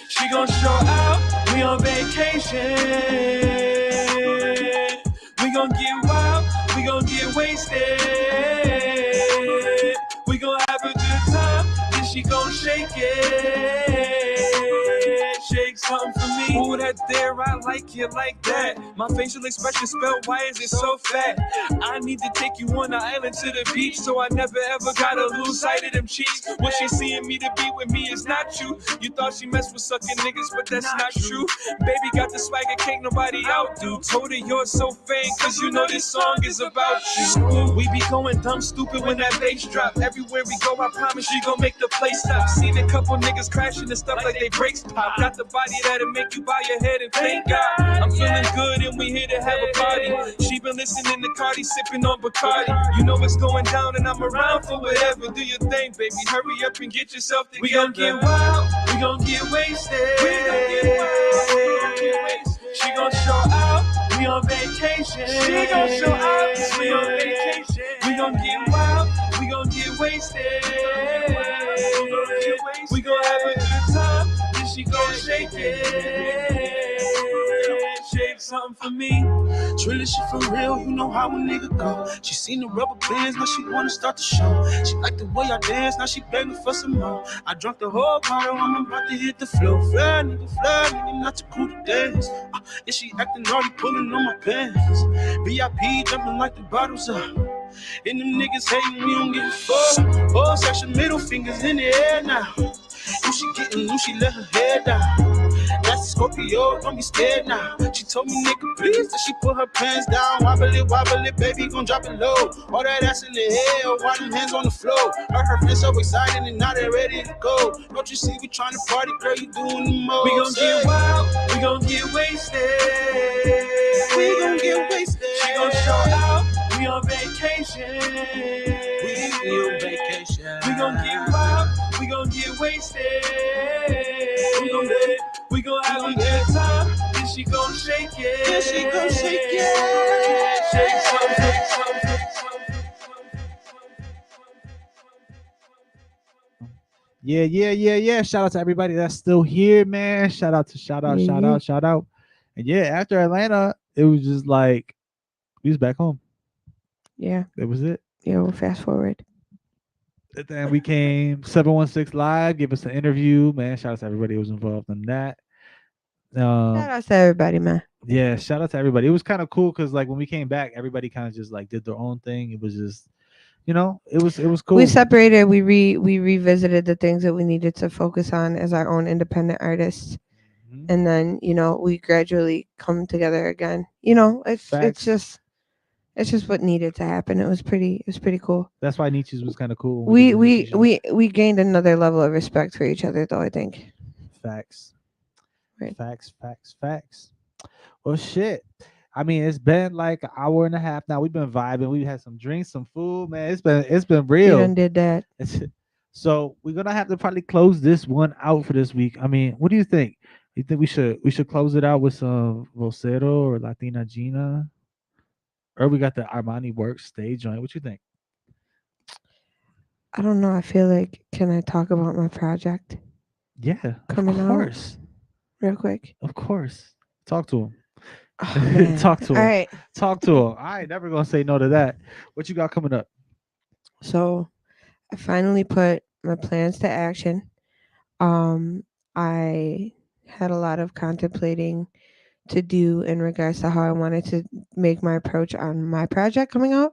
She gon' show out, we on vacation. We gon' get wild, we gon' get wasted. We gon' have a good time, then she gon' shake it. Shake something for me. Ooh, that there, I like it like that. My facial expression spelled, why is it so fat? I need to take you on the island to the beach, so I never ever gotta lose sight of them cheeks. What she seeing me to be with me is not you. You thought she messed with sucking niggas, but that's not true. Baby got the swagger, can't nobody outdo. Told her you're so fake, cause you know this song is about you. We be going dumb stupid when that bass drop. Everywhere we go, I promise you gon' make the place stop. Seen a couple niggas crashing and stuff like they brakes pop. Got the body that'll make you bow your head and thank God. I'm feeling good and we here to have a party. She been listening to Cardi, sipping on Bacardi. You know what's going down and I'm around for whatever. Do your thing, baby. Hurry up and get yourself together. We gon' get wild, we gon' get wasted. She gon' show out, we on vacation. She gon' show out, cause we on vacation. We gon' get wild, we gon' get wasted. We gon' have a good time, then she gon' shake it. Shake something for me.
Trilly, she for real, you know how a nigga go. She seen the rubber bands, now she wanna start the show. She like the way I dance, now she begging for some more. I drunk the whole bottle, I'm about to hit the floor. Fly, nigga, not too cool to dance. And she acting naughty, pulling on my pants. VIP jumping like the bottles up. And them niggas hating, we don't give a fuck. All section, middle fingers in the air now. Who she getting, who she let her hair down. That's a Scorpio, don't be scared now. She told me, nigga, please, that she put her pants down. Wobble it, baby, gon' drop it low. All that ass in the air, while them hands on the floor. Her friends so excited and now they ready to go. Don't you see we tryna party, girl, you doing the most.
We gon' get wild, we gon' get wasted.
We gon' get wasted.
She gon' show out, we on vacation.
We on vacation.
We gon' get wild, we gon' get wasted. We gon' have a good time, then she gon' shake it.
Then she gon' shake it.
Shake something.
Yeah. Shout out to everybody that's still here, man. Shout out. And yeah, after Atlanta, it was just like we was back home.
Yeah.
That was it.
Yeah, we'll fast forward.
And then we came 716 Live, gave us an interview, man. Shout out to everybody who was involved in that.
Shout out to everybody, man.
Yeah, shout out to everybody. It was kind of cool because like when we came back, everybody kind of just like did their own thing. It was just, it was cool.
We separated. We revisited the things that we needed to focus on as our own independent artists, and then we gradually come together again. It's just what needed to happen. It was pretty cool.
That's why Nietzsche's was kind of cool.
We gained another level of respect for each other, though. I think.
Facts.
Right.
Facts. Well, shit. I mean, it's been like an hour and a half now. We've been vibing. We had some drinks, some food, man. It's been real.
We done did that.
So we're gonna have to probably close this one out for this week. I mean, what do you think? You think we should close it out with some Vocero or Latina Gina? Or we got the Armani Works stage joint. What you think?
I don't know. I feel like, can I talk about my project?
Yeah,
coming
of course.
out real quick.
Of course. Talk to him.
Oh,
Talk to him.
All right.
Talk to him. I ain't never gonna say no to that. What you got coming up?
So I finally put my plans to action. I had a lot of contemplating to do in regards to how I wanted to make my approach on my project coming out.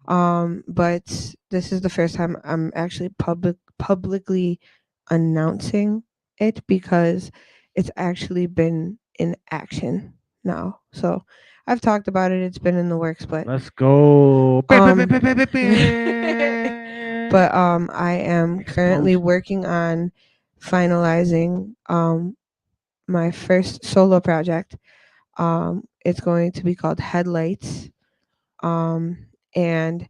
But this is the first time I'm actually publicly announcing it, because it's actually been in action now. So I've talked about it. It's been in the works, but
let's go.
But I am currently working on finalizing my first solo project. It's going to be called Headlights, and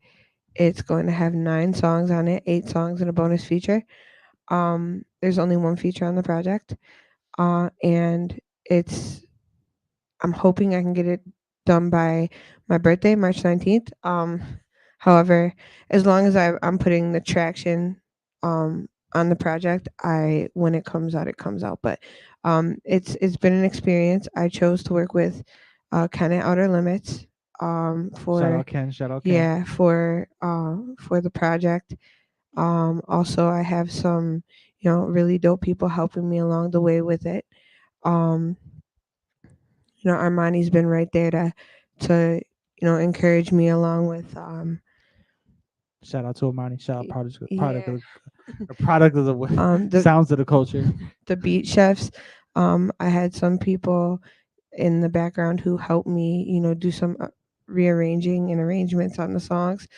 it's going to have 9 songs on it, 8 songs and a bonus feature. There's only one feature on the project, and I'm hoping I can get it done by my birthday, March 19th. However, as long as I'm putting the traction on the project, I when it comes out, it comes out. But it's been an experience. I chose to work with Ken at Outer Limits
Shout
for
out Ken. Shout out Ken.
yeah for the project. Also, I have some really dope people helping me along the way with it. Um, Armani's been right there to encourage me along with
Shout out to Amani. Shout out product
yeah
of a product of the
the
sounds of the culture.
the beat chefs. I had some people in the background who helped me, do some rearranging and arrangements on the songs.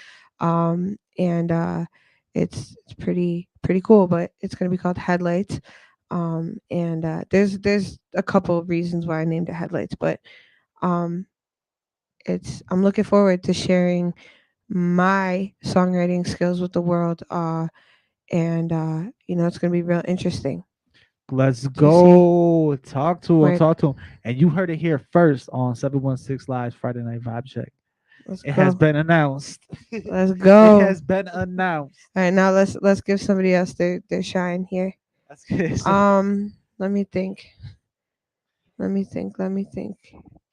And it's pretty cool, but it's gonna be called Headlights. And there's a couple of reasons why I named it Headlights, but um, I'm looking forward to sharing my songwriting skills with the world. And it's gonna be real interesting.
Let's
Do you see?
go. Talk to him.
Wait,
Talk to him. And you heard it here first on 716 Live Friday Night Vibe Check.
let's
It has
go.
been announced.
Let's
It
go.
has been announced.
All right, now let's give somebody else their shine here.
Let's get
Let me think. Let me think. Let me think.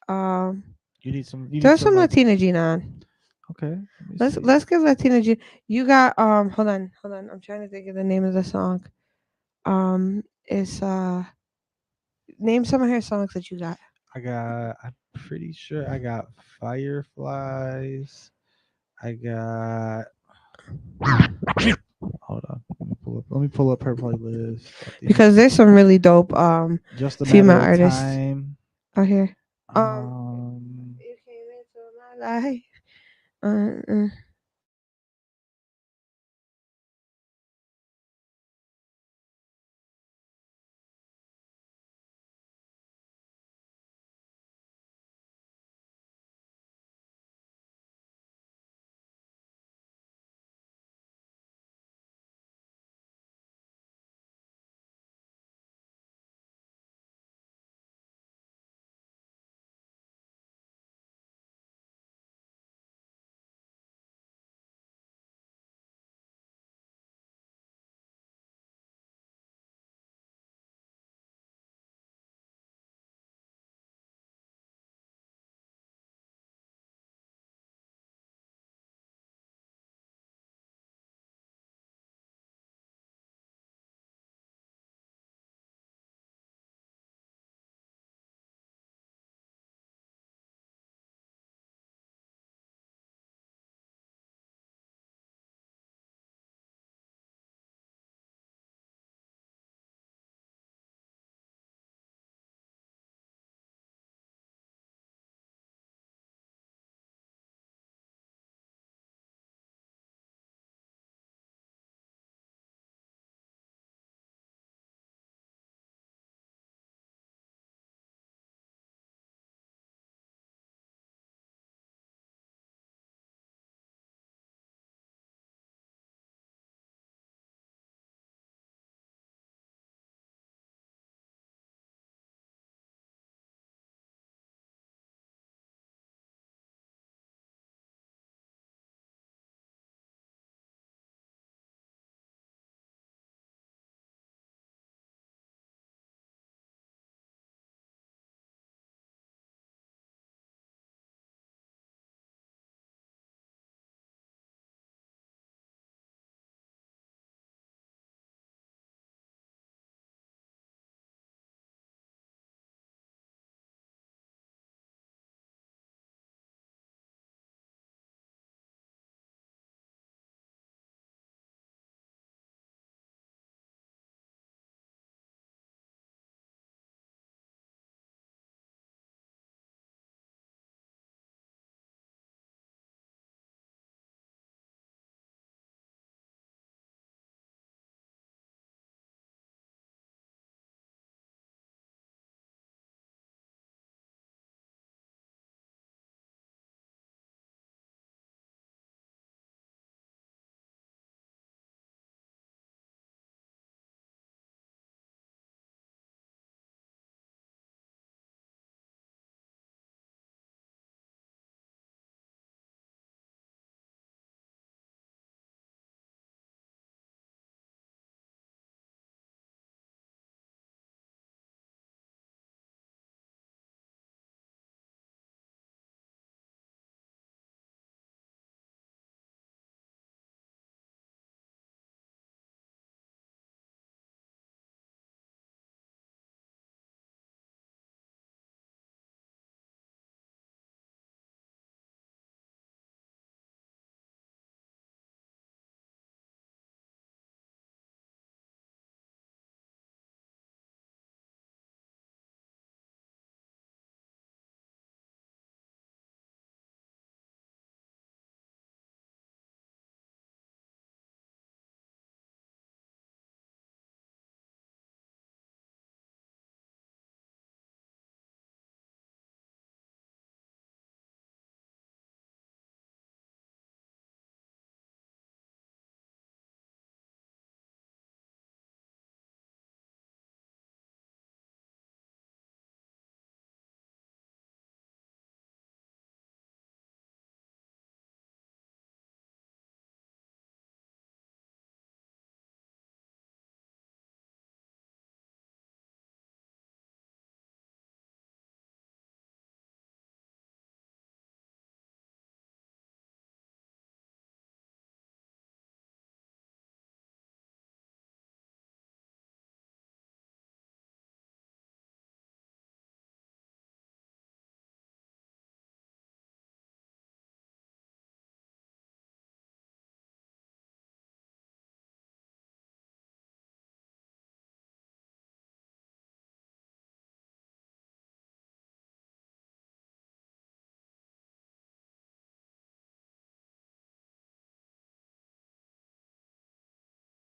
Um,
you need some. You need
throw
some
some
like.
Latina Gina on.
Okay. Let me
Let's
see.
let's give Latina Gina. You got Hold on, hold on. I'm trying to think of the name of the song. It's name some of her songs that you got.
I'm pretty sure I got Fireflies. I got. Hold on. Let me pull up her playlist.
Because there's some really dope
Just a matter
female
of
artists
time.
out here.
Um.
You came into my life.